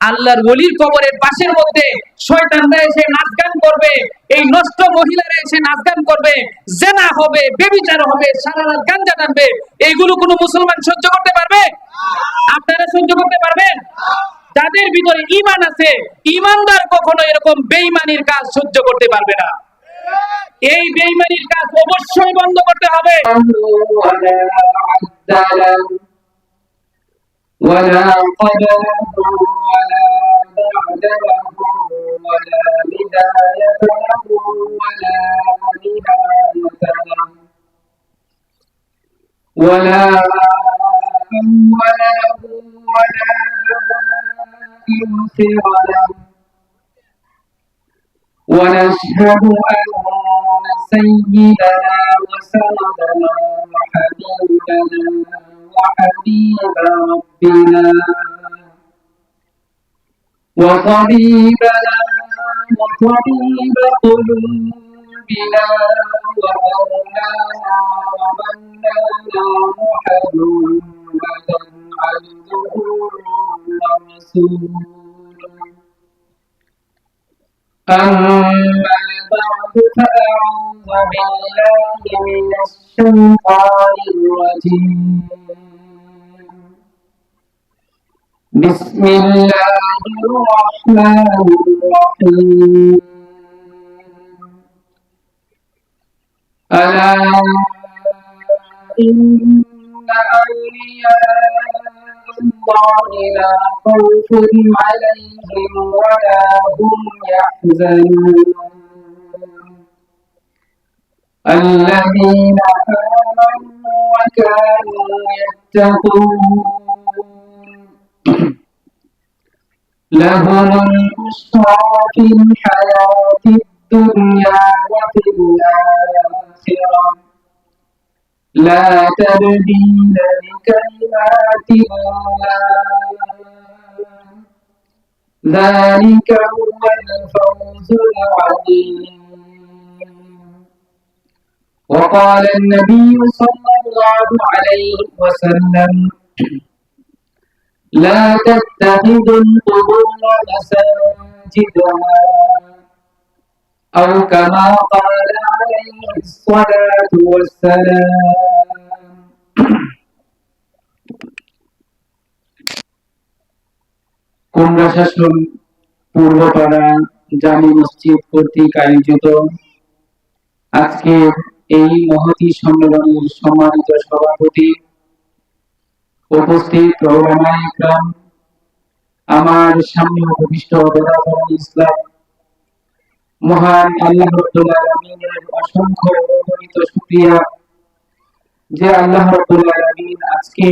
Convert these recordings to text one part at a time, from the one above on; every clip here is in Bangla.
আল্লাহর ওলির কবরের পাশের মধ্যে শয়তানরা এসে নাচ গান করবে, এই নষ্ট মহিলারা এসে নাচ গান করবে, জেনা হবে, ব্যভিচার হবে, সারা রাত গাঞ্জা টানবে, এইগুলো কোনো মুসলমান সহ্য করতে পারবে? আপনারা সহ্য করতে পারবেন? যাদের ভিতরে ঈমান আছে, ঈমানদার কখনো এরকম বেঈমানির কাজ সহ্য করতে পারবে না। এই বেঈমানির কাজ অবশ্যই বন্ধ করতে হবে। ولا قدره ولا بعد له ولا بداية له ولا نهاية له ولا أول له ولا آخر له ونشهد أن سيدنا وسندنا وحبيبنا وحبيب ربنا وطبيبنا وطبيب قلوبنا ومولانا ومولانا محمدا عبده ورسوله أما بعد فأعوذ بالله من الشيطان الرجيم بسم الله الرحمن الرحيم ألا إن أولياء الله لا خوف عليهم ولا هم يحزنون الذين آمنوا وكانوا يتقون لهم البشرى في الحياة الدنيا وفي الآخرة لا تبديل لكلمات الله ذلك هو الفوز العظيم وقال النبي صلى الله عليه وسلم لا تتخذوا القبور مساجدا أو كما قال عليه الصلاة والسلام কুমড়া শাসন পূর্বপাড়া জামি মসজিদ কর্তৃক আয়োজিত আজকে এই মহতী সম্মেলনের সম্মানিত সভাপতি, উপস্থিত ওলামায়ে ইকরাম, আমার সামনে উপবিষ্ট দাদাগণ ইসলাম, মহান আল্লাহ রাব্বুল আলামিনের অসংখ্য অগণিত শুকরিয়া যে আল্লাহ রাব্বুল আলামিন আজকে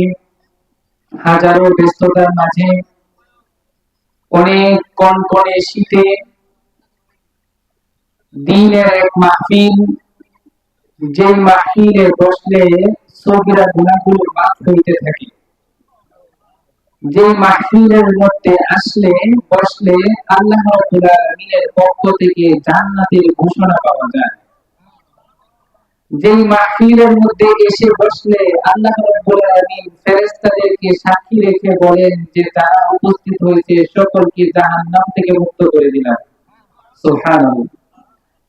হাজারো ব্যস্ততার মাঝে অনেক কনকনে শীতে দিনের এক মাহফিল, যে মাহফিলে বসলে সগীরা গুনাহগুলো মাফ হইতে থাকে, যে মাহফিলের মধ্যে বসলে আল্লাহ রাব্বুল আলামিনের পক্ষ থেকে জান্নাতের ঘোষণা পাওয়া যায়, যে মাহফিলের মধ্যে এসে বসলে আল্লাহ রাব্বুল আলামিন ফেরেশতাদেরকে সাক্ষী রেখে বলেন যে যারা উপস্থিত হয়েছে সকলকে জাহান্নাম থেকে মুক্ত করে দিলাম। সুবহানাল্লাহ।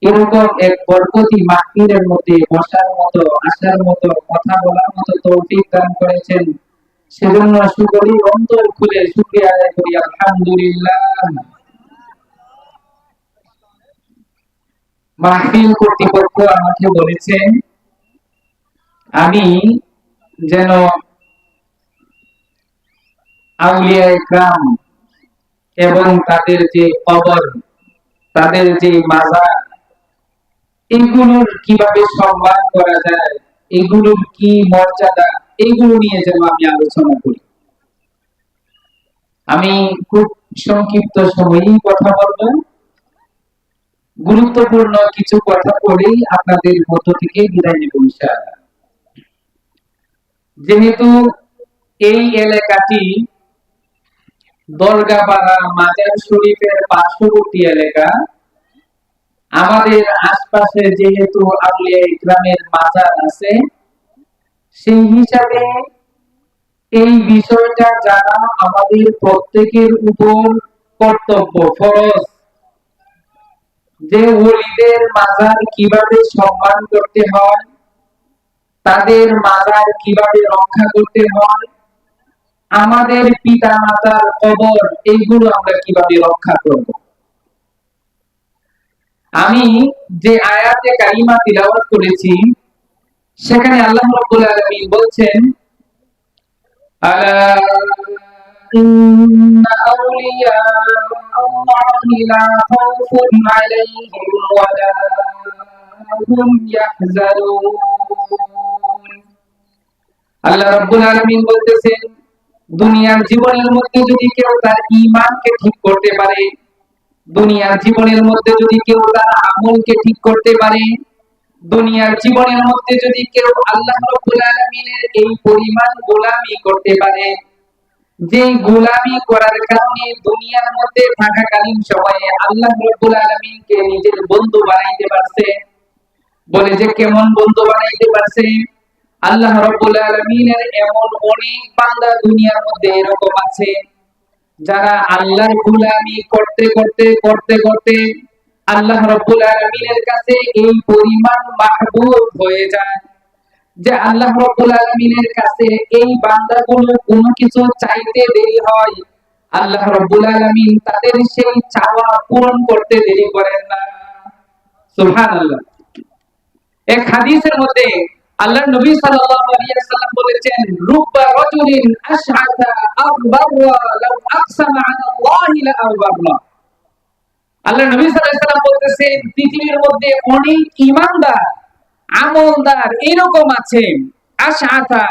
এরকম এক বরকতি মাহফিলের মধ্যে বসার মতো, আসার মতো, কথা বলার মতো তৌফিক দান করেছেন, সেজন্য সকলেই অন্তর খুলে শুকরিয়া আদায় করি আলহামদুলিল্লাহ। মাহফিল কর্তৃপক্ষ আমাকে বলেছেন আমি যেন আউলিয়া ইকরাম এবং তাদের যে কবর, তাদের যে মাজার, এগুলোর কিভাবে সম্মান করা যায়, এগুলোর কি মর্যাদা, এগুলো নিয়ে যেন আমি আলোচনা করি। আমি খুব সংক্ষিপ্ত সময়েই কথা বলবো, গুরুত্বপূর্ণ কিছু কথা বলেই আপনাদের মধ্য থেকে বিদায় নেব ইনশাআল্লাহ। যেহেতু এই এলাকাটি দরগাপাড়া মাজার শরীফের পার্শ্ববর্তী এলাকা, আমাদের আশপাশে যেহেতু আউলিয়া ইকরামের মাজার আছে, সেই হিসাবে এই বিষয়টা যারা আমাদের প্রত্যেকের উপর কর্তব্য, ফরজ, যে ওলিদের মাজার কিভাবে সম্মান করতে হয়, তাদের মাজার কিভাবে রক্ষা করতে হয়, আমাদের পিতা মাতার কবর এইগুলো আমরা কিভাবে রক্ষা করব। আমি যে আয়াতে কারিমা তিলাওয়াত করেছি সেখানে আল্লাহ রাব্বুল আলামিন বলছেন, আলা ইন্না আউলিয়া আল্লাহি লা খাউফুন আলাইহিম ওয়া লা হুম ইয়াহজানুন। আল্লাহ রাব্বুল আলামিন বলতেছেন, দুনিয়ার জীবনের মধ্যে যদি কেউ তার ঈমানকে ঠিক করতে পারে, দুনিয়ার জীবনের মধ্যে যদি কেউ তার আমলকে ঠিক করতে পারে, দুনিয়ার জীবনের মধ্যে যদি কেউ আল্লাহ রাব্বুল আলামিনের এই পরিমাণ গোলামি করতে পারে, যে গোলামি করার কারণে দুনিয়ার মধ্যে থাকাকালীন সময়ে আল্লাহ রাব্বুল আলামিনকে নিজের বন্ধু বানাইতে পারছে। বলে যে কেমন বন্ধু বানাইতে পারছে? আল্লাহ রাব্বুল আলামিনের এমন অনেক বান্দা দুনিয়ার মধ্যে এরকম আছে যারা আল্লাহর গোলামি করতে করতে করতে করতে আল্লাহ রাব্বুল আলামিনের কাছে এই পরিমাণ মাহবুব হয়ে যায় যে আল্লাহ রাব্বুল আলামিনের কাছে এই বান্দাগুলো কোনো কিছু চাইতে দেরি হয়, আল্লাহ রাব্বুল আলামিন তাদের সেই চাওয়া পূরণ করতে দেরি করেন না। সুবহানাল্লাহ। এক হাদিসের মধ্যে আল্লাহর নবী সাল্লাল্লাহু আলাইহি ওয়াসাল্লাম বলেছেন, রুব্বা রাজুলিন আশআতা আকবারা লাউ আকসামা আলাল্লাহি লা আওবারনা। আল্লাহর নবী সাল্লাল্লাহু আলাইহি ওয়াসাল্লাম বলতেছেন, পৃথিবীর মধ্যে অনেক ঈমানদার আমলদার এরকম আছে, আশআতা,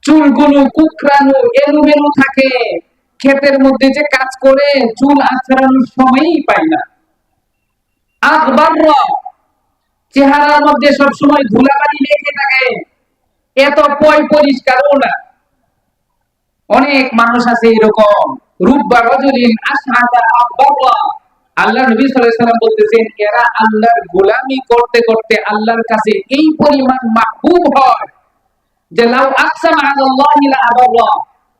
চুলগুলো কুকরানো এলোমেলো থাকে, ক্ষেতের মধ্যে যে কাজ করে চুল আঁচড়ানোর সময়ই পায় না। আকবারা, চেহারার মধ্যে সব সময় ধুলাবালি লেগে থাকে, এত পরিষ্কারও না। অনেক মানুষ আছে এরকম। রুব্বা রাজুলিন আশআতা আকবারা, আল্লাহ নবী সাল্লাল্লাহু আলাইহি ওয়াসাল্লাম বলতেছেন, এরা আল্লাহর গোলামি করতে করতে আল্লাহর কাছে এই পরিমাণ মাহবুব হয় যে লাউ আকসামা আলাল্লাহি লা আবাররা,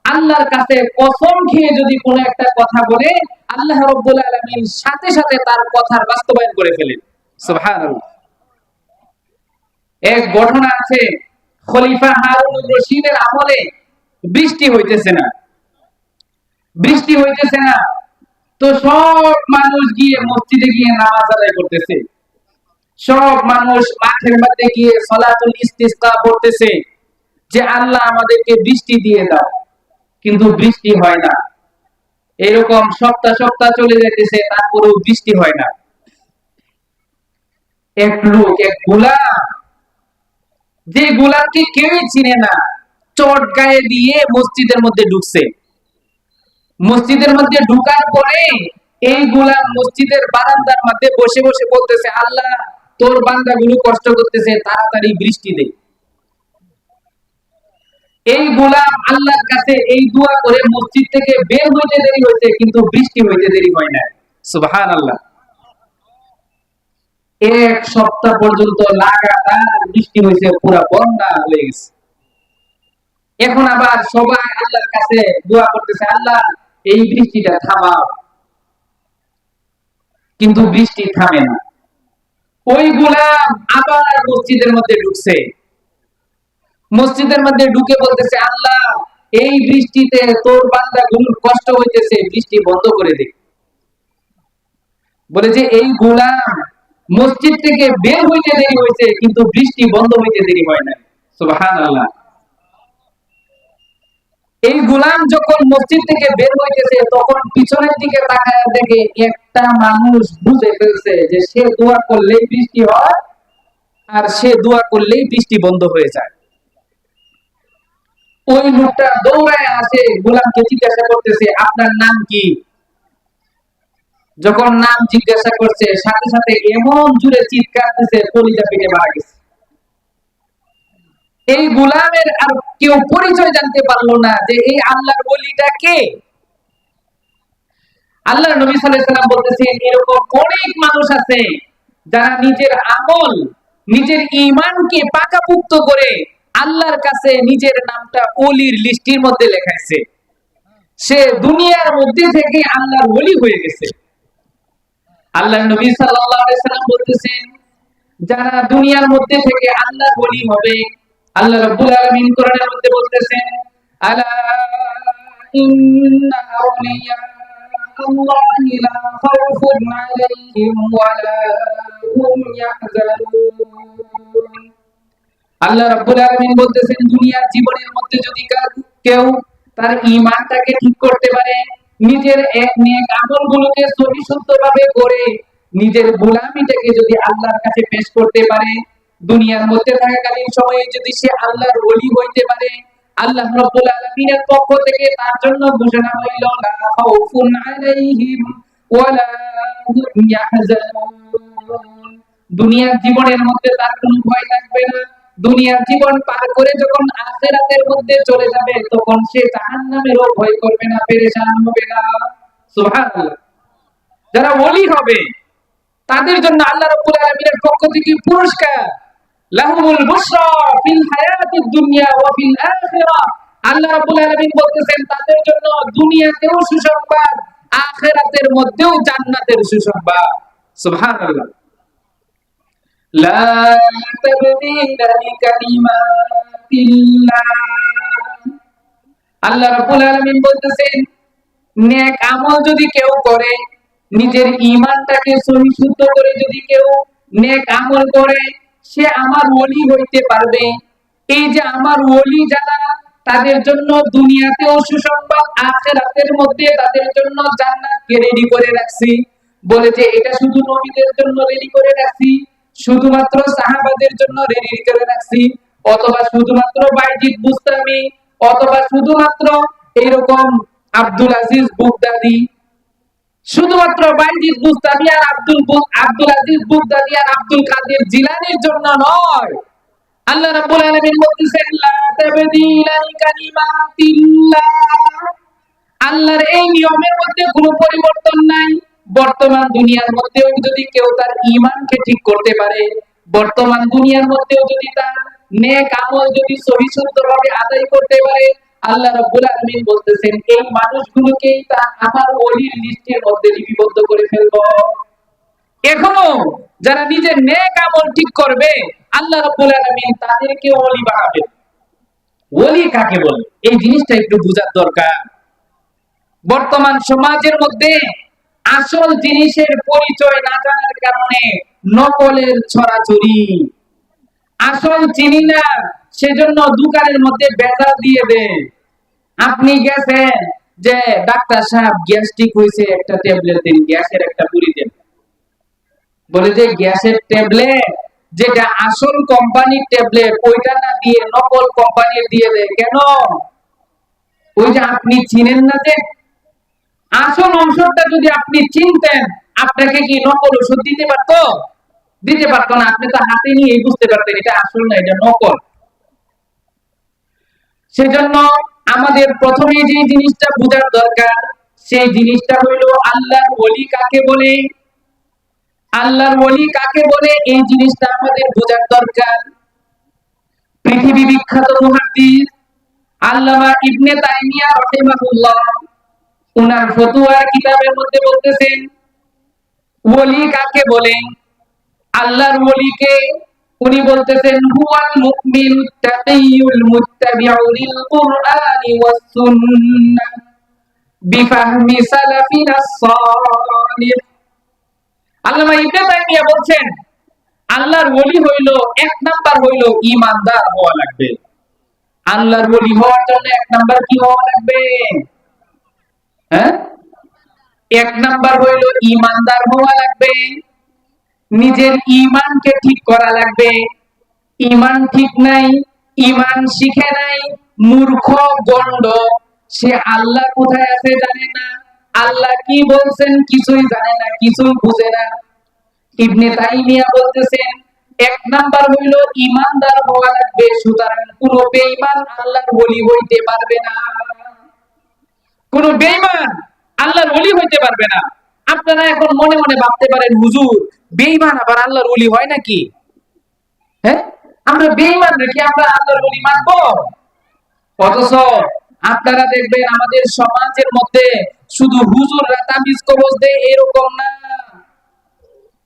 আল্লাহর কাছে কসম খেয়ে যদি কোনো একটা কথা বলে আল্লাহ রাব্বুল আলামিন সাথে সাথে তার কথার বাস্তবায়ন করে ফেলেন। সুবহানাল্লাহ। এক ঘটনা আছে, খলিফা হারুনুর রশিদের আমলে বৃষ্টি হইতেছে না, বৃষ্টি হইতেছে না, তো সব মানুষ গিয়ে মসজিদে গিয়ে নামাজ আদায় করতেছে, সব মানুষ মাঠের মধ্যে গিয়ে সালাতুল ইস্তিসকা পড়তেছে যে আল্লাহ আমাদেরকে বৃষ্টি দিয়ে দাও, কিন্তু বৃষ্টি হয় না। এরকম সপ্তাহ সপ্তাহ চলে যাইতেছে, তারপরেও বৃষ্টি হয় না। এক লোক, এক গোলাম, যে গোলামকে কেউই চিনে না, চট গায়ে দিয়ে মসজিদের মধ্যে ঢুকছে। মসজিদের মধ্যে ঢুকার পরে এই গোলাম মসজিদের বারান্দার মধ্যে বসে বসে বলতেছে, আল্লাহ তোর বান্দাগুলো কষ্ট করতেছে, তাড়াতাড়ি বৃষ্টি দে। এই গোলাম আল্লাহর কাছে এই দোয়া করে মসজিদ থেকে বের হইতে দেরি হয়েছে, কিন্তু বৃষ্টি হইতে দেরি হয় না। সুবহানাল্লাহ। এক সপ্তাহ পর্যন্ত লাগাতার বৃষ্টি হয়েছে, পুরো বন্যা হয়ে গেছে। এখন আবার সবাই আল্লাহর কাছে দোয়া করতেছে, আল্লাহ এই বৃষ্টিটা থামাও, কিন্তু বৃষ্টি থামে না। ওই গোলাম আবার মসজিদের মধ্যে ঢুকছে, মসজিদের মধ্যে ঢুকে বলতেছে, আল্লাহ এই বৃষ্টিতে তোর বান্দাগুলোর কষ্ট হইতেছে, বৃষ্টি বন্ধ করে দে। বলে যে এই গোলাম মসজিদ থেকে বের হইতে দেরি হয়েছে, কিন্তু বৃষ্টি বন্ধ হইতে দেরি হয় না। সুবহানাল্লাহ। এই গোলাম যখন মসজিদ থেকে বের হইতেছে, তখন পিছনের দিকে তাকায় দেখে একটা মানুষ বুঝে ফেলছে যে সে দোয়া করলেই বৃষ্টি হয়, আর সে দোয়া করলেই বৃষ্টি বন্ধ হয়ে যায়। ওই লোকটা দৌড়ায় আসে, গোলামকে জিজ্ঞাসা করতেছে, আপনার নাম কি? যখন নাম জিজ্ঞাসা করছে, সাথে সাথে এমন জোরে চিৎকার দিছে, কলিজা ফেটে মারা গেছে। এই গোলামের আর কেউ পরিচয় জানতে পারলো না যে এই আল্লাহর ওলিটা কে। আল্লাহর নবী সাল্লাল্লাহু আলাইহি ওয়াসাল্লাম বলতেছেন, এরকম অনেক মানুষ আছে যারা নিজের আমল, নিজের ঈমানকে পাকাপোক্ত করে আল্লাহর কাছে নিজের নামটা ওলির লিস্টের মধ্যে লেখাইছে। সে দুনিয়ার মধ্যে থেকে আল্লাহর ওলি হয়ে গেছে। আল্লাহর নবী সাল্লাল্লাহু আলাইহি সাল্লাম বলতেছেন, যারা দুনিয়ার মধ্যে থেকে আল্লাহর ওলি হবে, আল্লাহ রাব্বুল আলামিন কোরআনের মধ্যে বলতেছেন, আলা ইন্না আউলিয়া আল্লাহি লা খাউফুন আলাইহিম ওয়া লা হুম ইয়াহজানুন। আল্লাহ রাব্বুল আলামিন বলতেছেন, দুনিয়ার জীবনের মধ্যে যদি কেউ তার ঈমানটাকে ঠিক করতে পারে, নিজের এক নেক আমলগুলোকে সহিষ্ণুভাবে করে নিজের গোলামিটাকে যদি আল্লাহর কাছে পেশ করতে পারে, দুনিয়ার মধ্যে থাকাকালীন সময়ে যদি সে আল্লাহর ওলি হইতে পারে, আল্লাহ রাব্বুল আলামিনের পক্ষ থেকে তার জন্য ঘোষণা হইল, লা খাউফুন আলাইহিম ওয়া লা হুম ইয়াহজানুন। দুনিয়ার জীবনের মধ্যে তার কোনো ভয় থাকবে না। দুনিয়ার জীবন পার করে যখন আখিরাতের মধ্যে চলে যাবে, তখন সে জাহান্নামেরও ভয় করবে না, পেরেশান হবে না। সুবহানাল্লাহ। যারা ওলি হবে তাদের জন্য আল্লাহ রাব্বুল আলামিনের পক্ষ থেকে পুরস্কার, লাহুমুল বুশরা ফিল হায়াতিদ দুনিয়া ওয়া ফিল আখিরাহ। আল্লাহ রাব্বুল আলামিন বলতেছেন, তাদের জন্য দুনিয়াতেও সুসংবাদ, আখিরাতের মধ্যেও জান্নাতের সুসংবাদ। সুবহানাল্লাহ। লা তাবদীলা লিকালিমাতিল্লাহ। আল্লাহ রাব্বুল আলামিন বলতেছেন, নেক আমল যদি কেউ করে, নিজের ঈমানটাকে সহিশুদ্ধ করে যদি কেউ নেক আমল করে, সে আমার ওলি হইতে পারবে। এই যে আমার ওলি যারা, তাদের জন্য দুনিয়াতেও সুসংবাদ, আখিরাতের মধ্যে তাদের জন্য জান্নাতকে রেডি করে রাখছি। বলে যে এটা শুধু নবীদের জন্য রেডি করে রাখছি, শুধুমাত্র সাহাবাদের জন্য রেডি করে রাখছি, অথবা শুধুমাত্র বাইজিদ বুস্তামি, অথবা শুধুমাত্র এরকম আব্দুল আজিজ বুগদাদি, শুধুমাত্র বাইজিদ বুস্তামি আর আব্দুল আজিজ বুগদাদি আর আব্দুল কাদের জিলানীর জন্য নয়। আল্লাহ রাব্বুল আলামিন বলতেছেন, লা তাবদীলা লিকালিমাতিল্লাহ। আল্লাহর এই নিয়মের মধ্যে কোনো পরিবর্তন নাই। বর্তমান দুনিয়ার মধ্যেও যদি কেউ তার ঈমানকে ঠিক করতে পারে, বর্তমান দুনিয়ার মধ্যেও যদি তার নেক আমল যদি সহিষ্ণুভাবে আদায় করতে পারে, আল্লাহ রাব্বুল আলামিন বলতেছেন, এই মানুষগুলোকেই তা আমার ওলির লিস্টের মধ্যে লিপিবদ্ধ করে ফেলবো। এখনো যারা নিজের নেক আমল ঠিক করবে, আল্লাহ রাব্বুল আলামিন তাদেরকে ওলি বানাবে। ওলি কাকে বলে, এই জিনিসটা একটু বোঝার দরকার। বর্তমান সমাজের মধ্যে আসল জিনিসের পরিচয় না জানার কারণে নকলের ছড়াছড়ি। আসল চিনি না, সেজন্য দোকানের মধ্যে ভেজাল দিয়ে দেয়। আপনি গেছেন যে ডাক্তার সাহেব গ্যাস্ট্রিক হয়েছে, একটা ট্যাবলেট দিন, গ্যাসের একটা পুরি দেন। বলে যে গ্যাসের ট্যাবলেট, যেটা আসল কোম্পানির ট্যাবলেট, ওইটা না দিয়ে নকল কোম্পানির দিয়ে দেয়। কেন? ওই যে আপনি চিনেন না যে আসল ঔষধটা যদি আপনি চিনতেন, আপনাকে কি নকল ওষুধ দিতে পারতো? দিতে পারতো না। আপনি তো হাতে নিয়ে বুঝতে পারতেন এটা আসল না, এটা নকল। সেজন্য আমাদের প্রথমে যে জিনিসটা বোঝার দরকার, সেই জিনিসটা হইলো আল্লাহর ওলি কাকে বলে। আল্লাহর ওলি কাকে বলে এই জিনিসটা আমাদের বোঝার দরকার। পৃথিবী বিখ্যাত মুহাদ্দিস আল্লামা ইবনে তাইমিয়া রাহিমাহুল্লাহ, উনার ফতোয়ার কিতাবের মধ্যে বলতেছেন, ওলি কাকে বলে। আল্লাহর ওলিকে উনি বলতেছেন, হুয়াল মুমিনুত তাকিয়ুল মুত্তাবিউ লিল কুরআনি ওয়াস সুন্নাহ বিফাহমি সালাফিনাস সালিহ। আল্লামা ইবনে তাইমিয়া বলছেন, আল্লাহর ওলি হইল, এক নাম্বার হইল ঈমানদার হওয়া লাগবে। আল্লাহর ওলি হওয়ার জন্য এক নাম্বার কি হওয়া লাগবে? এক নাম্বার হইল ঈমানদার হওয়া লাগবে। নিজের ঈমানকে ঠিক করা লাগবে। ঈমান ঠিক নাই, ঈমান শিখে নাই, মূর্খ গন্ড, সে আল্লাহ কোথায় আছে জানে না, আল্লাহ কি বলছেন কিছুই জানে না, কিছুই বুঝে না। ইবনে তাইমিয়া বলতেছেন, এক নাম্বার হইল ঈমানদার হওয়া লাগবে। সুতরাং কোন বেঈমান আল্লাহর ওলি হইতে পারবে না। কোন বেঈমান আল্লাহর ওলি হইতে পারবে না। আপনারা এখন মনে মনে ভাবতে পারেন, হুজুর বেঈমান আবার আল্লাহর ওলি হয় নাকি? হ্যাঁ, আমরা বেঈমান রেখে আমরা আল্লাহর ওলি মানবো? অথচ আপনারা দেখবেন আমাদের সমাজের মধ্যে শুধু হুজুররা তাবিজ কবজ দেয় এরকম না,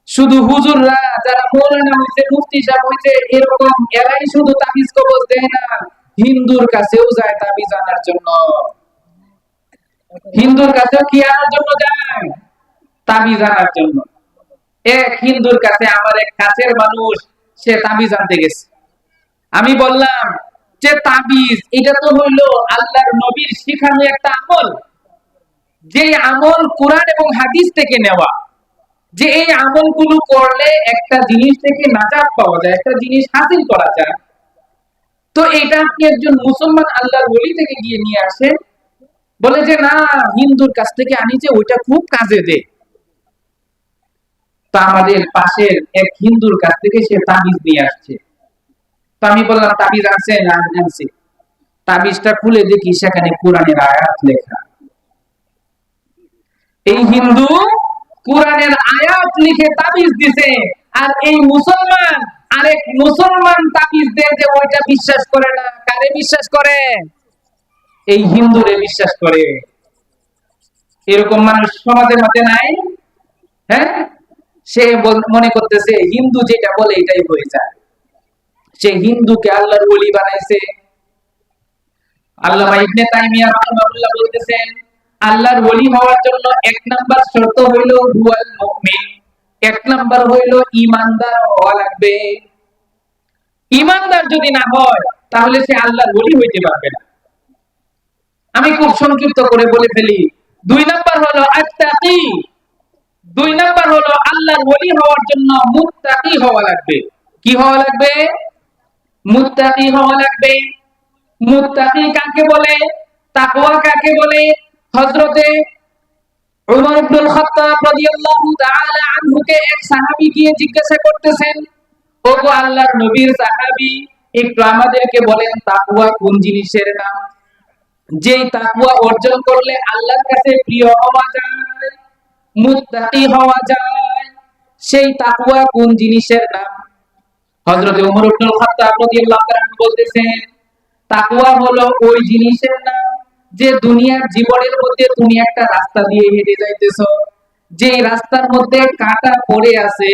শুধু হুজুররা যারা মৌলানা হইছে মুফতি সাহেব হইছে এরকম এরাই শুধু তাবিজ কবজ দেয় না, হিন্দুর কাছেও যায় তাবিজ আনার জন্য। হিন্দুর কাছেও কি আনার জন্য যায়? তাবিজ আনার জন্য। এক হিন্দুর কাছে আমার এক কাছের মানুষ, সে তাবিজ আনতে গেছে। আমি বললাম যে তাবিজ এটা তো হইলো আল্লাহর নবীর শিখানো একটা আমল, যে আমল কোরআন এবং হাদিস থেকে নেওয়া, যে এই আমলগুলো করলে একটা জিনিস থেকে নাজাত পাওয়া যায়, একটা জিনিস হাসিল করা যায়। তো এটা আপনি একজন মুসলমান আল্লাহর ওলি থেকে গিয়ে নিয়ে আসেন, বলে যে না হিন্দুর কাছ থেকে আনি যে ওইটা খুব কাজে দেয়। তো আমাদের পাশের এক হিন্দুর কাছ থেকে সে তাবিজ নিয়ে আসছে। তো আমি বললাম তাবিজ আছে না? আনছি। তাবিজটা খুলে দেখি সেখানে কোরআনের আয়াত লেখা। এই হিন্দু কোরআনের আয়াত লিখে তাবিজ দিছে, আর এই মুসলমান আরেক মুসলমান তাবিজ দেয় যে ওইটা বিশ্বাস করে না। কারে বিশ্বাস করে? এই হিন্দুরে বিশ্বাস করে। এরকম মানুষ সমাজের মধ্যে নাই? হ্যাঁ, সে মনে করতেছে হিন্দু যেটা বলে এটাই হয়ে যায়। সে হিন্দুকে আল্লাহর ওলি বানাইছে। আল্লামা ইবনে তাইমিয়া রাহিমাহুল্লাহ বলতেছেন আল্লাহর ওলি হওয়ার জন্য এক নাম্বার শর্ত হইল হুয়াল মুমিন, এক নাম্বার হইল ঈমানদার হওয়া লাগবে। ঈমানদার যদি না হয় তাহলে সে আল্লাহর ওলি হইতে পারবে না। আমি খুব সংক্ষিপ্ত করে বলে ফেলি। দুই নাম্বার হলো আত্তাকি, দুই নাম্বার হলো আল্লাহর ওলি হওয়ার জন্য মুত্তাকি হওয়া লাগবে। কি হওয়া লাগবে? মুত্তাকি হওয়া লাগবে। মুত্তাকি কাকে বলে? তাকওয়া কাকে বলে? হযরতে উমর ইবনুল খাত্তাব রাদিয়াল্লাহু তাআলা আনহুকে এক সাহাবী গিয়ে জিজ্ঞাসা করতেছেন, ওগো আল্লাহর নবীর সাহাবী, একটু আমাদেরকে বলেন তাকওয়া কোন জিনিসের নাম, যেই তাকওয়া অর্জন করলে আল্লাহর কাছে প্রিয় হওয়া যায়, মুত্তাকি হওয়া যায়, সেই তাকওয়া কোন জিনিসের নাম? হযরতে উমর ইবনুল খাত্তাব রাদিয়াল্লাহু তাআলা বলতেছেন তাকওয়া হলো ওই জিনিসের নাম যে দুনিয়ার জীবনের মধ্যে তুমি একটা রাস্তা দিয়ে হেঁটে যাইতেছো, যে রাস্তার মধ্যে কাঁটা পড়ে আছে,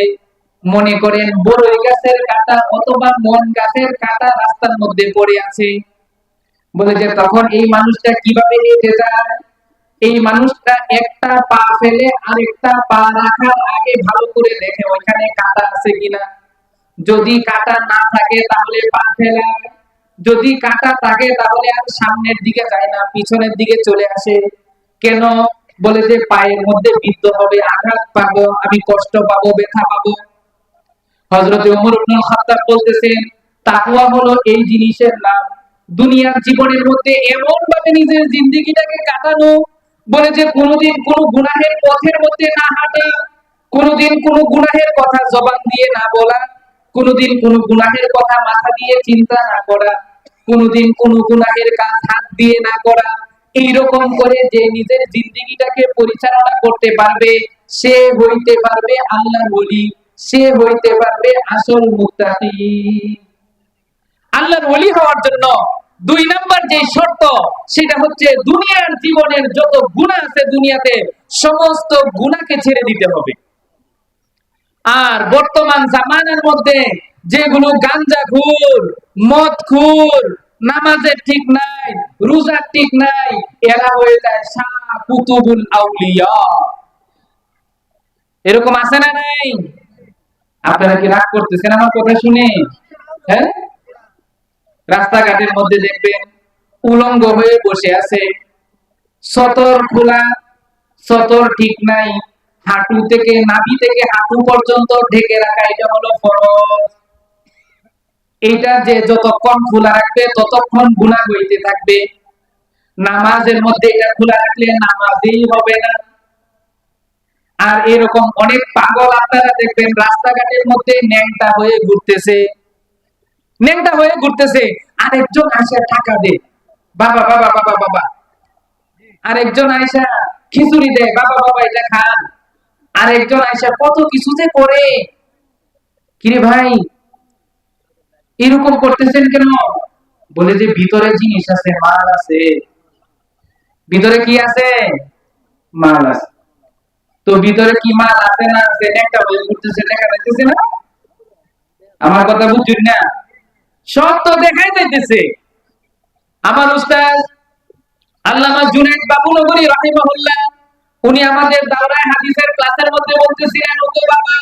মনে করেন বড়ই গাছের কাঁটা অথবা মন গাছের কাঁটা রাস্তার মধ্যে পড়ে আছে, বলে যে তখন এই মানুষটা কিভাবে হেঁটে যায়? এই মানুষটা একটা পা ফেলে আরেকটা পা রাখার আগে ভালো করে দেখে ওইখানে কাঁটা আছে কিনা। যদি কাঁটা না থাকে তাহলে পা ফেলায়, যদি কাঁটা থাকে তাহলে আর সামনের দিকে যায় না, পিছনের দিকে চলে আসে। কেন? বলে যে পায়ের মধ্যে বিদ্ধ হবে, আঘাত পাবো, আমি কষ্ট পাবো, ব্যথা পাবো। হযরতে ওমর ইবনুল খাত্তাব বলতেছেন তাকওয়া হলো এই জিনিসের নাম, দুনিয়ার জীবনের মধ্যে এমন ভাবে নিজের জিন্দেগিটাকে কাটানো, বলে যে কোনোদিন কোনো গুনাহের পথের মধ্যে না হাঁটা, কোনোদিন কোনো গুনাহের কথা জবান দিয়ে না বলা, কোনোদিন কোনো গুনাহের কথা মাথা দিয়ে চিন্তা না করা, কোনোদিন কোনো গুনাহের কাজ হাত দিয়ে না করা। এইরকম করে যে নিজের জিন্দেগিটাকে পরিচালনা করতে পারবে সে হইতে পারবে আল্লাহর ওলি, সে হইতে পারবে আসল মুত্তাকি। আল্লাহর ওলি হওয়ার জন্য দুই নাম্বার যে শর্ত সেটা হচ্ছে দুনিয়ার জীবনের যত গুনাহ আছে দুনিয়াতে সমস্ত গুনাহকে ছেড়ে দিতে হবে। আর বর্তমান জামানার মধ্যে যেগুলো গাঞ্জাখোর, মদখোর, নামাজের ঠিক নাই, রোজার ঠিক নাই, এরা হয়ে যায় শাহ কুতুবুল আউলিয়া। এরকম আছে না নাই? আপনারা কি রাগ করতেছেন আমার কথা শুনে? হ্যাঁ, রাস্তাঘাটের মধ্যে দেখবেন উলঙ্গ হয়ে বসে আছে, সতর খোলা, সতর ঠিক নাই, হাঁটু থেকে নাভি থেকে হাঁটু পর্যন্ত ঢেকে রাখা, এটা হলো ফরজ। এটা যে যতক্ষণ খোলা রাখবে ততক্ষণ গুনাহ হইতে থাকবে। নামাজের মধ্যে এটা খোলা রাখলে নামাজই হবে না। আর এরকম অনেক পাগল আপনারা দেখবেন রাস্তাঘাটের মধ্যে ন্যাংটা হয়ে ঘুরতেছে, ন্যাংটা হয়ে ঘুরতেছে। আরেকজন আসে টাকা দে, বাবা বাবা বাবা বাবা। আরেকজন আইসা খিচুড়ি দেয়, বাবা বাবা এটা খান। আরেকজন আইসা কত কিছু যে করে। কিরে ভাই এরকম করতেছেন কেন? বলে যে ভিতরে জিনিস আছে, মাল আছে, ভিতরে কি আছে? মাল আছে। তো ভিতরে কি মাল আছে না আছে একটা বই করতেছে, দেখা যাইতেছে না? আমার কথা বুঝছেন না? সব তো দেখাই যাইতেছে। আমার উস্তাদ আল্লামা জুনায়েদ বাবুনগরী রাহিমাহুল্লাহ, উনি আমাদের দাওরায়ে হাদিসের ক্লাসের মধ্যে বলতেছিলেন, ওগো বাবা,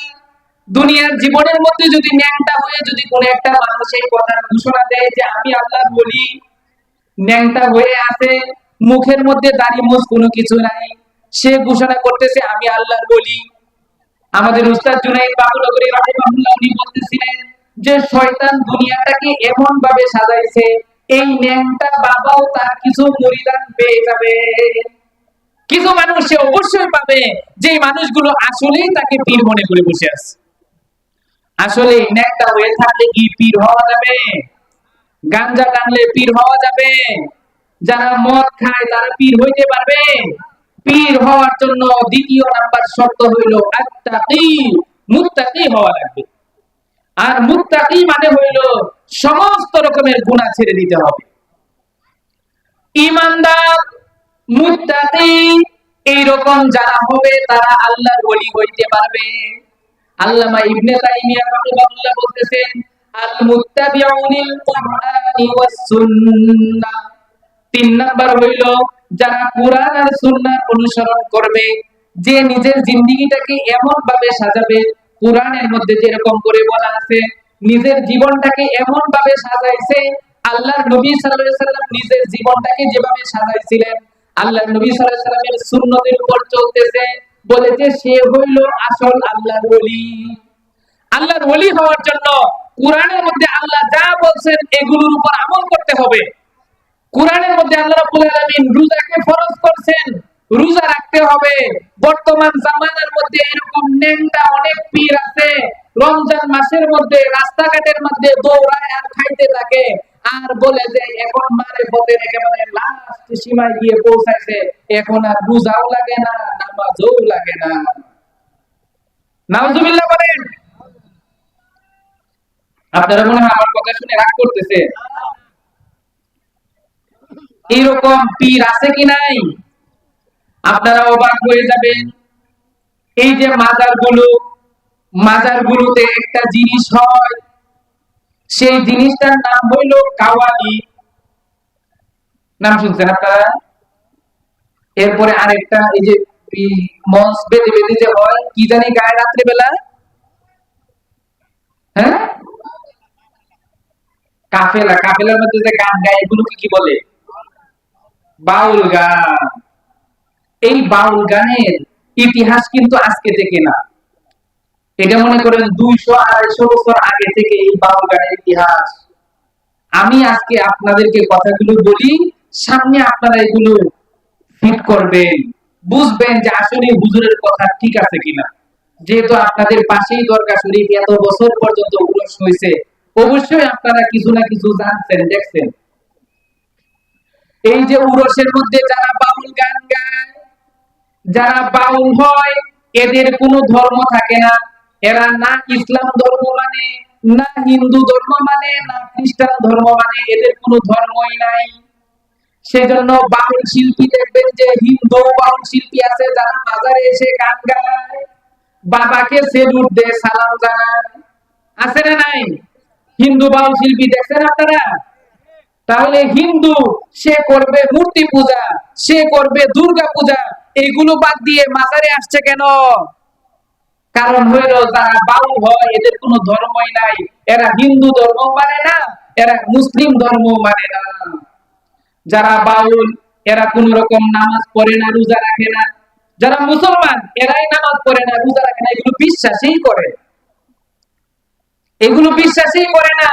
দুনিয়ার জীবনের মধ্যে যদি ন্যাংটা হয়ে যদি কোন একটা মানুষ এই কথার ঘোষণা দেয় যে আমি আল্লাহর ওলি, ন্যাংটা হয়ে আছে, মুখের মধ্যে দাড়ি মুছ কোনো কিছু নাই, সে ঘোষণা করতেছে আমি আল্লাহর ওলি। আমাদের উস্তাদ জুনায়েদ বাবুনগরী রাহিমাহুল্লাহ উনি বলতেছিলেন যে শয়তান দুনিয়াটাকে এমন ভাবে সাজাইছে, এই ন্যাংটা বাবাও তার কিছু মুরিদান পেয়ে যাবে। কিছু মানুষ সে অবশ্যই পাবে যে মানুষগুলো আসলেই তাকে পীর মনে করে বসে আছে। আসলে ন্যাংটা হয়ে থাকলে কি পীর হওয়া যাবে? গাঞ্জা টানলে পীর হওয়া যাবে? যারা মদ খায় তারা পীর হইতে পারবে? পীর হওয়ার জন্য দ্বিতীয় নাম্বার শর্ত হইল আত্তাকি, মুত্তাকি হওয়া লাগবে। আর মুত্তাকি মানে হইল সমস্ত রকমের গুনাহ ছেড়ে দিতে হবে। ঈমানদার, মুত্তাকি এইরকম যারা হবে তারা আল্লাহর ওলি হইতে পারবে। আল্লামা ইবনে তাইমিয়া রাহিমাহুল্লাহ বলতেছেন, আল মুত্তাবিউনিল কুরআনি ওয়াস সুন্নাহ। তিন নাম্বার হইল যারা কুরআন আর সুন্নাহ অনুসরণ করবে, যে নিজের জিন্দেগিটাকে এমন ভাবে সাজাবে, কুরআনের মধ্যে যেরকম করে বলা আছে, নিজের জীবনটাকে এমন ভাবে সাজাইছে, আল্লাহর নবী সাল্লাল্লাহু আলাইহি সাল্লাম নিজের জীবনটাকে যেভাবে সাজাইছিলেন, আল্লাহর নবী সাল্লাল্লাহু আলাইহি সাল্লামের সুন্নতের উপর চলতেছে, বলেছে সে হইল আসল আল্লাহর ওলি। আল্লাহর ওলি হওয়ার জন্য কুরআনের মধ্যে আল্লাহ যা বলছেন এগুলোর উপর আমল করতে হবে। কুরআনের মধ্যে আল্লাহ রাব্বুল আলামিন রোজাকে ফরজ করেছেন, রোজা রাখতে হবে। বর্তমান জামানার মধ্যে এরকম নেংটা অনেক পীর আছে, রমজান মাসের মধ্যে রাস্তাঘাটের মধ্যে দৌড়ায় আর খাইতে থাকে আর বলে যে এখন মারে পথের একেবারে লাস্ট সীমায় গিয়ে পৌঁছাইছে, এখন আর রোজাও লাগে না, নামাজও লাগে না। নাউজুবিল্লাহ বলেন। আপনারা মনে হয় আমার কথা শুনে রাগ করতেছে। এইরকম পীর আছে কি নাই? আপনারা অবাক হয়ে যাবেন। এই যে মাজারগুলোতে একটা জিনিস হয়, সেই জিনিসটার নাম হইল কাওয়ালি। নাম শুনছেন আপনারা? এরপরে আরেকটা এই যে মঞ্চ বেঁধে বেঁধে যে হয়, কি জানি গায়ে রাত্রে বেলা, হ্যাঁ, কাফেলা। কাফেলার মধ্যে যে গান গায় এগুলোকে কি বলে? বাউল গান। এই বাউল গানের ইতিহাস কিন্তু আজকে থেকে না, এটা মনে করেন 200-250 বছর আগে থেকে এই বাউল গানের ইতিহাস। আমি আজকে আপনাদেরকে কথাগুলো বলি, সামনে আপনারা এগুলো ফিট করবেন, বুঝবেন যে আসলে হুজুরের কথা ঠিক আছে কিনা। যেহেতু আপনাদের পাশেই দরগা শরীফ এত বছর পর্যন্ত উরস হয়েছে, অবশ্যই আপনারা কিছু না কিছু জানছেন, দেখছেন। এই যে উরসের মধ্যে যারা বাউল গান গায়, যারা বাউল হয়, এদের কোনো ধর্ম থাকে না। এরা না ইসলাম ধর্ম মানে, না হিন্দু ধর্ম মানে, না খ্রিস্টান ধর্ম মানে, এদের কোনো ধর্মই নাই। সেজন্য বাউল শিল্পী দেখবেন যে হিন্দু বাউল শিল্পী আছে যারা বাজারে এসে গান গায়, বাবাকে সেলুট দেয়, সালাম জানায়, আছে না নাই? হিন্দু বাউল শিল্পী দেখছেন আপনারা? তাহলে হিন্দু সে করবে মূর্তি পূজা, সে করবে দুর্গা পূজা, এগুলো বাদ দিয়ে মাজারে আসছে কেন? কারণ হইল যারা বাউল হয় এদের কোনো ধর্মই নাই। এরা হিন্দু ধর্ম মানে না, এরা মুসলিম ধর্ম মানে না। যারা বাউল এরা কোন রকম নামাজ পড়ে না, রোজা রাখে না। যারা মুসলমান এরাই নামাজ পড়ে না, রোজা রাখে না, এগুলো বিশ্বাসই করে, এগুলো বিশ্বাসই করে না।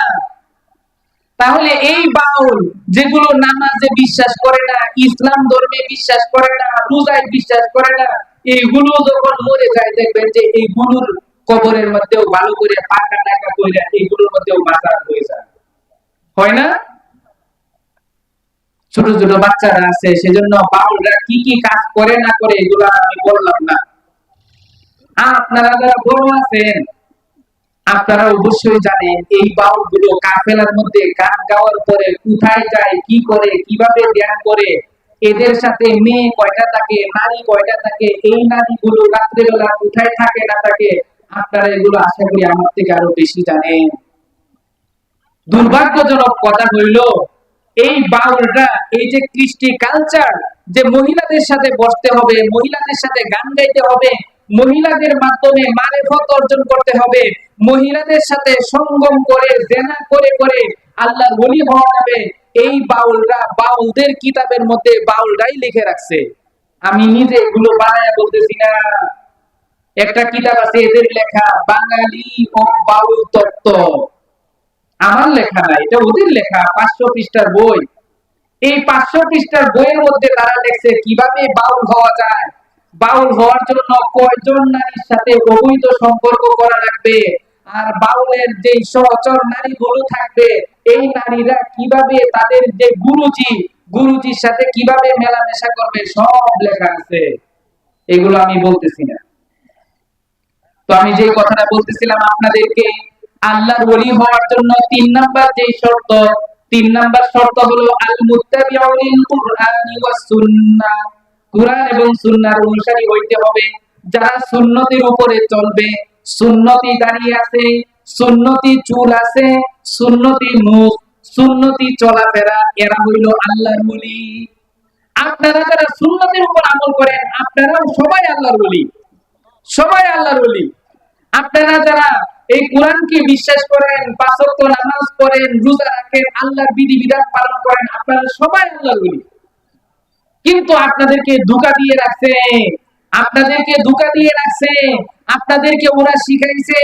তাহলে এই বাউল যেগুলো নামাজে বিশ্বাস করে না, ইসলাম ধর্মে বিশ্বাস করে না, রোজায় বিশ্বাস করে না, এইগুলো যখন মরে যায় দেখবেন যে এইগুলোর কবরের মধ্যেও ভালো করে পাকা টাকা কইরা এইগুলোর মধ্যেও মাজার হয়ে যায়, হয় না? ছোট ছোট বাচ্চারা আছে, সেজন্য বাউলরা কি কি কাজ করে না করে এগুলো আমি বললাম না। আপনারা যারা বড় আছেন আপনারা অবশ্যই জানেন এই বাউল গুলো কাফেলার মধ্যে গান গাওয়ার পরে কোথায় যায়, কি করে, কিভাবে ধ্যান করে, এদের সাথে মেয়ে কয়টা থাকে, নারী কয়টা থাকে, এই নারীগুলো রাত্রেবেলা কোথায় থাকে না থাকে, আপনারা এগুলো আশা করি আমার থেকে আরো বেশি জানেন। দুর্ভাগ্যজনক কথা হইল, এই বাউলরা এই যে কৃষ্টি কালচার, যে মহিলাদের সাথে বসতে হবে, মহিলাদের সাথে গান গাইতে হবে, মহিলাদের মাধ্যমে মারেফত অর্জন করতে হবে, মহিলাদের সাথে সঙ্গম করে জেনা করে করে আল্লাহর ওলি হওয়া যাবে, এই বাউলরা বাউলদের কিতাবের মধ্যে বাউলরাই লিখে রাখছে। আমি নিজে এগুলো বানায় বলতেছি না। একটা কিতাব আছে এদের লেখা, বাঙালি ও বাউল তত্ত্ব। আমার লেখা না, এটা ওদের লেখা, 500 পৃষ্ঠার বই। এই 500 পৃষ্ঠার বইয়ের মধ্যে তারা লেখছে কিভাবে বাউল হওয়া যায়, বাউল হওয়ার জন্য কয়জন নারীর সাথে অবৈধ সম্পর্ক করা লাগবে, আর বাউলের যে সহচর নারীগুলো থাকবে, এই নারীরা কিভাবে তাদের যে গুরুজির সাথে কিভাবে মেলামেশা করবে, সব লেখা আছে। এগুলো আমি বলতেছি না। তো আমি যে কথাটা বলতেছিলাম আপনাদেরকে, আল্লাহর ওলি হওয়ার জন্য 3 নাম্বার যে শর্ত, 3 নাম্বার শর্ত হলো আল মুত্তাবিউ লিল কুরআনি ওয়াস সুন্নাহ, কুরআন এবং সুন্নাহর অনুসারী হইতে হবে। যারা সুন্নতের উপরে চলবে, সুন্নতি দাড়ি আছে, সুন্নতি চুল আছে, সুন্নতি মুখ, সুন্নতি চলাফেরা, এরা হইল আল্লাহর ওলি। আপনারা যারা সুন্নতের উপর আমল করেন, আপনারাও সবাই আল্লাহর ওলি, সবাই আল্লাহর ওলি। আপনারা যারা এই কোরআনকে বিশ্বাস করেন, 5 ওয়াক্ত নামাজ পড়েন, রোজা রাখেন, আল্লাহর বিধিবিধান পালন করেন, আপনারা সবাই আল্লাহর ওলি। কিন্তু আপনাদেরকে ধোঁকা দিয়ে রাখছে, আপনাদেরকে ধোঁকা দিয়ে রাখছে, আপনাদেরকে ওরা শিখাইছে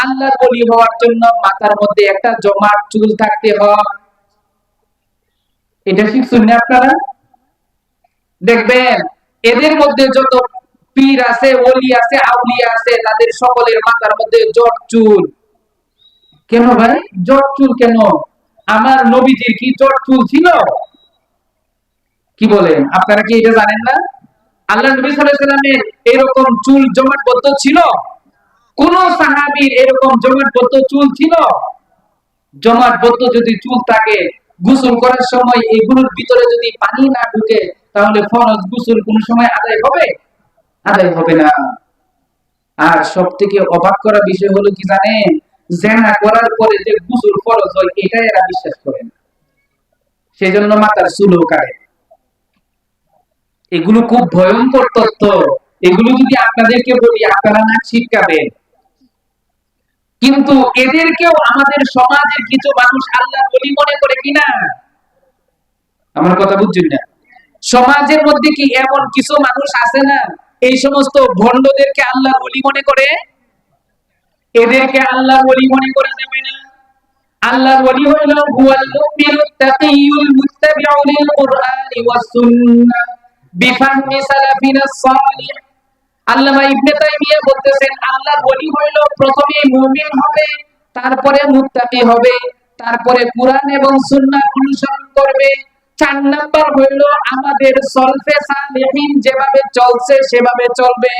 আল্লাহর ওলি হওয়ার জন্য মাথার মধ্যে একটা জমাট চুল থাকতে হয়। এটা শিখছেন না আপনারা? দেখবেন এদের মধ্যে যত পীর আছে, ওলি আছে, আউলিয়া আছে, তাদের সকলের মাথার মধ্যে জট চুল। কেন ভাই জট চুল কেন? আমার নবীজির কি জট চুল ছিল? কি বলেন, আপনারা কি এটা জানেন না? আল্লাহ নবী সাল্লাল্লাহু আলাইহি ওয়াসাল্লামের এরকম চুল জমাটবদ্ধ ছিল? কোন সাহাবীর এরকম জমাটবদ্ধ চুল ছিল? জমাটবদ্ধ যদি চুল থাকে, গোসল করার সময় এগুলোর ভিতরে যদি পানি না ঢুকে, তাহলে ফরজ গোসল কোন সময় আদায় হবে? আদায় হবে না। আর সবথেকে অবাক করা বিষয় হলো কি জানেন, জেনা করার পরে যে গোসল ফরজ হয়, এটা এরা বিশ্বাস করে না, সেজন্য মাথার চুলও কাটে। এগুলো খুব ভয়ঙ্কর তথ্য। এগুলো যদি আপনাদেরকে বলি, আপনারা নাক ছিটকাবেন। কিন্তু এদেরকেও আমাদের সমাজের কিছু মানুষ আল্লাহর ওলি মনে করে কিনা? আমার কথা বুঝছেন না? সমাজের মধ্যে কি এমন কিছু মানুষ আছে না, এই সমস্ত ভণ্ডদেরকে আল্লাহর ওলি মনে করে? এদেরকে আল্লাহর ওলি মনে করা যাবে না। আল্লাহর ওলি হলো হুয়াল মুমিনুত তাকিয়ুল মুত্তাবিউ লিল কুরআনি ওয়াস সুন্নাহ বিফাহমি সালাফিনাস সালিহ। আল্লামা ইবনে তাইমিয়া বলতেছেন, আল্লাহর ওলি হলো প্রথমে মুমিন হবে, তারপরে মুত্তাকি হবে, তারপরে কুরআন এবং সুন্নাহ অনুসরণ করবে। 4 নাম্বার হলো আমাদের সলফে সালেহিন যেভাবে চলছে সেভাবে চলবে।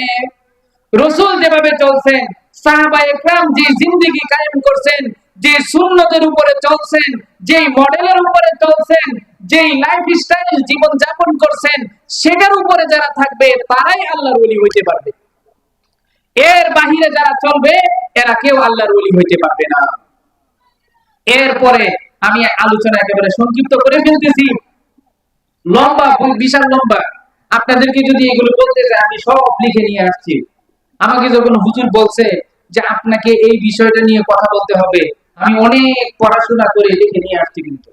রাসূল যেভাবে চলছেন, সাহাবায়ে কেরাম যে জিন্দেগি কায়েম করছেন, যে সুন্নতের উপরে চলছেন, যে মডেলের উপরে চলছেন, যে লাইফস্টাইল জীবন যাপন করছেন, সেটার উপরে যারা থাকবে তারাই আল্লাহর ওলি হইতে পারবে। এর বাহিরে যারা চলবে, এরা কেউ আল্লাহর ওলি হইতে পারবে না। এরপরে আমি আলোচনা একেবারে সংক্ষিপ্ত করে ফেলতেছি, লম্বা, বিশাল লম্বা। আপনাদেরকে যদি এগুলো বলতে চাই, আমি সব লিখে নিয়ে আসছি। আমাকে যখন হুজুর বলছে যে আপনাকে এই বিষয়টা নিয়ে কথা বলতে হবে, আমি অনেক পড়াশোনা করে লিখে নিয়ে আসছি। কিন্তু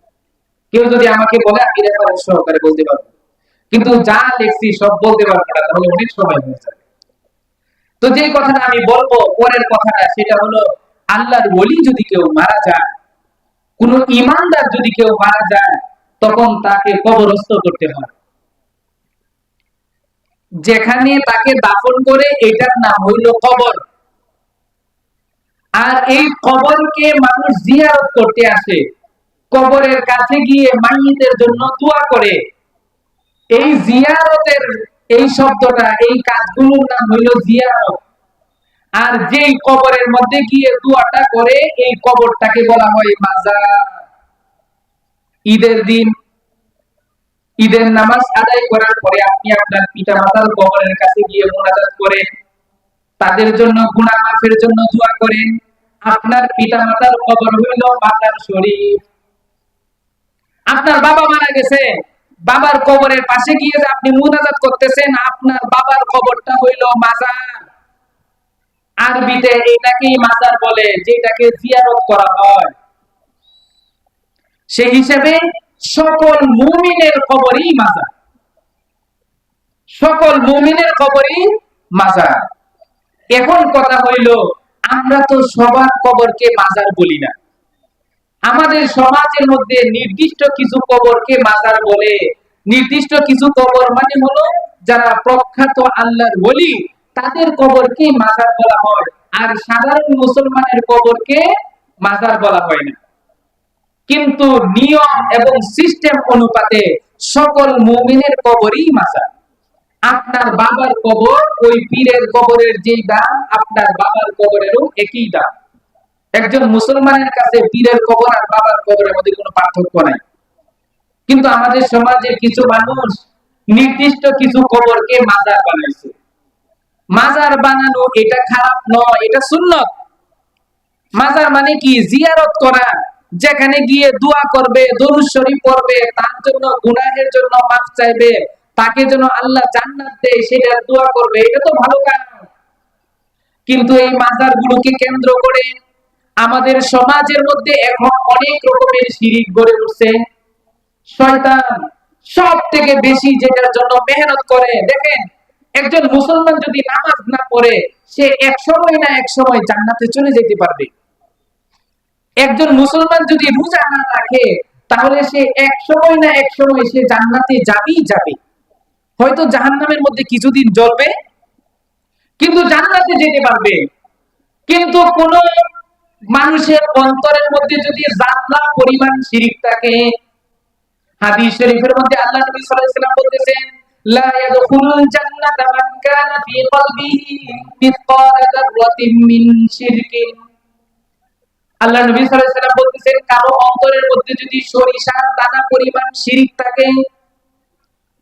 কেউ যদি আমাকে বলে, আমি রেফারেন্স সহকারে বলতে পারবো, কিন্তু যা লিখছি সব বলতে পারবো না, তাহলে অনেক সময় হয়ে যাবে। তো যে কথাটা আমি বলবো পরের কথাটা, সেটা হলো আল্লাহর ওলি যদি কেউ মারা যায়, কোন ঈমানদার যদি কেউ মারা যায়, তখন তাকে কবরস্থ করতে হয়। যেখানে তাকে দাফন করে, এটার নাম হইল কবর। আর এই কবরকে মানুষ জিয়ারত করতে আসে, কবরের কাছে গিয়ে মাইয়িতের জন্য দোয়া করে। এই জিয়ারতের এই শব্দটা, এই কাজগুলোর নাম হইল জিয়ারত। আর যেই কবরের মধ্যে গিয়ে দোয়াটা করে, এই কবরটাকে বলা হয় মাজার। ঈদের নামাজ আদায় করার পরে আপনি আপনার পিতামাতার কবরের কাছে গিয়ে মোনাজাত করেন, তাদের জন্য গুনাহ মাফের জন্য দোয়া করেন। আপনার পিতামাতার কবর হইল মাজার শরীফ। আপনার বাবা মারা গেছে, বাবার কবরের পাশে গিয়ে যে আপনি মুনাজাত করতেছেন, আপনার বাবার কবরটা হইল মাজার। আরবিতে এটাকেই মাজার বলে, যেটাকে জিয়ারত করা হয়। সেই হিসেবে সকল মুমিনের কবরই মাজার, সকল মুমিনের কবরই মাজার। এখন কথা হইল, আমরা তো সবার কবরকে মাজার বলি না। আমাদের সমাজের মধ্যে নির্দিষ্ট কিছু কবরকে মাজার বলে। নির্দিষ্ট কিছু কবর মানে হলো যারা প্রখ্যাত আল্লাহর ওলি, তাদের কবরকে মাজার বলা হয়, আর সাধারণ মুসলমানের কবরকে মাজার বলা হয় না। কিন্তু নিয়ম এবং সিস্টেম অনুপাতে সকল মুমিনের কবরই মাজার। আপনার বাবার কবর ওই পীরের কবরের যেই দাম, আপনার বাবার কবরেরও একই দাম। একজন মুসলমানের কাছে পীরের কবর আর বাবার কবরের মধ্যে কোনো পার্থক্য নাই। কিন্তু আমাদের সমাজে কিছু মানুষ নির্দিষ্ট কিছু কবরকে মাজার বানাইছে। মাজার বানানো এটা খারাপ নয়, এটা সুন্নত। মাজার মানে কি? জিয়ারত করা, যেখানে গিয়ে দোয়া করবে, দরুদ শরীফ পড়বে, তার জন্য গুনাহের জন্য মাফ চাইবে, তাকে যেন আল্লাহ জান্নাত দেয় সেটা দোয়া করবে, এটা তো ভালো কাজ। কিন্তু এই মাজারগুলোকে কেন্দ্র করে আমাদের সমাজের মধ্যে এখন অনেক রকমের শিরিক গড়ে উঠছে। শয়তান সব থেকে বেশি যেটার জন্য মেহনত করে, দেখেন একজন মুসলমান যদি নামাজ না পড়ে, সে এক সময় না এক সময় জান্নাতে চলে যেতে পারবে। একজন মুসলমান যদি রোজা না রাখে, তাহলে সে এক সময় না এক সময় সে জান্নাতে যাবেই যাবে। হয়তো জাহান্নামের মধ্যে কিছুদিন জ্বলবে, কিন্তু জান্নাতে যেতে পারবে। কিন্তু কোন মানুষের অন্তরের মধ্যে যদি জানলা পরিমাণ শিরিক থাকে, হাদিস শরীফের মধ্যে আল্লাহ নবী সাল্লাল্লাহু আলাইহি ওয়াসাল্লাম বলতেছেন, লা ইয়াদখুলুল জান্নাতা মান কানা ফি কলবিহি মিসকালা যাররাতিন মিন শিরকিন। আল্লাহ নবী সাল্লাল্লাহু আলাইহি ওয়াসাল্লাম বলতেছেন, কারো অন্তরের মধ্যে যদি সরিষার দানা পরিমাণ শিরিক থাকে,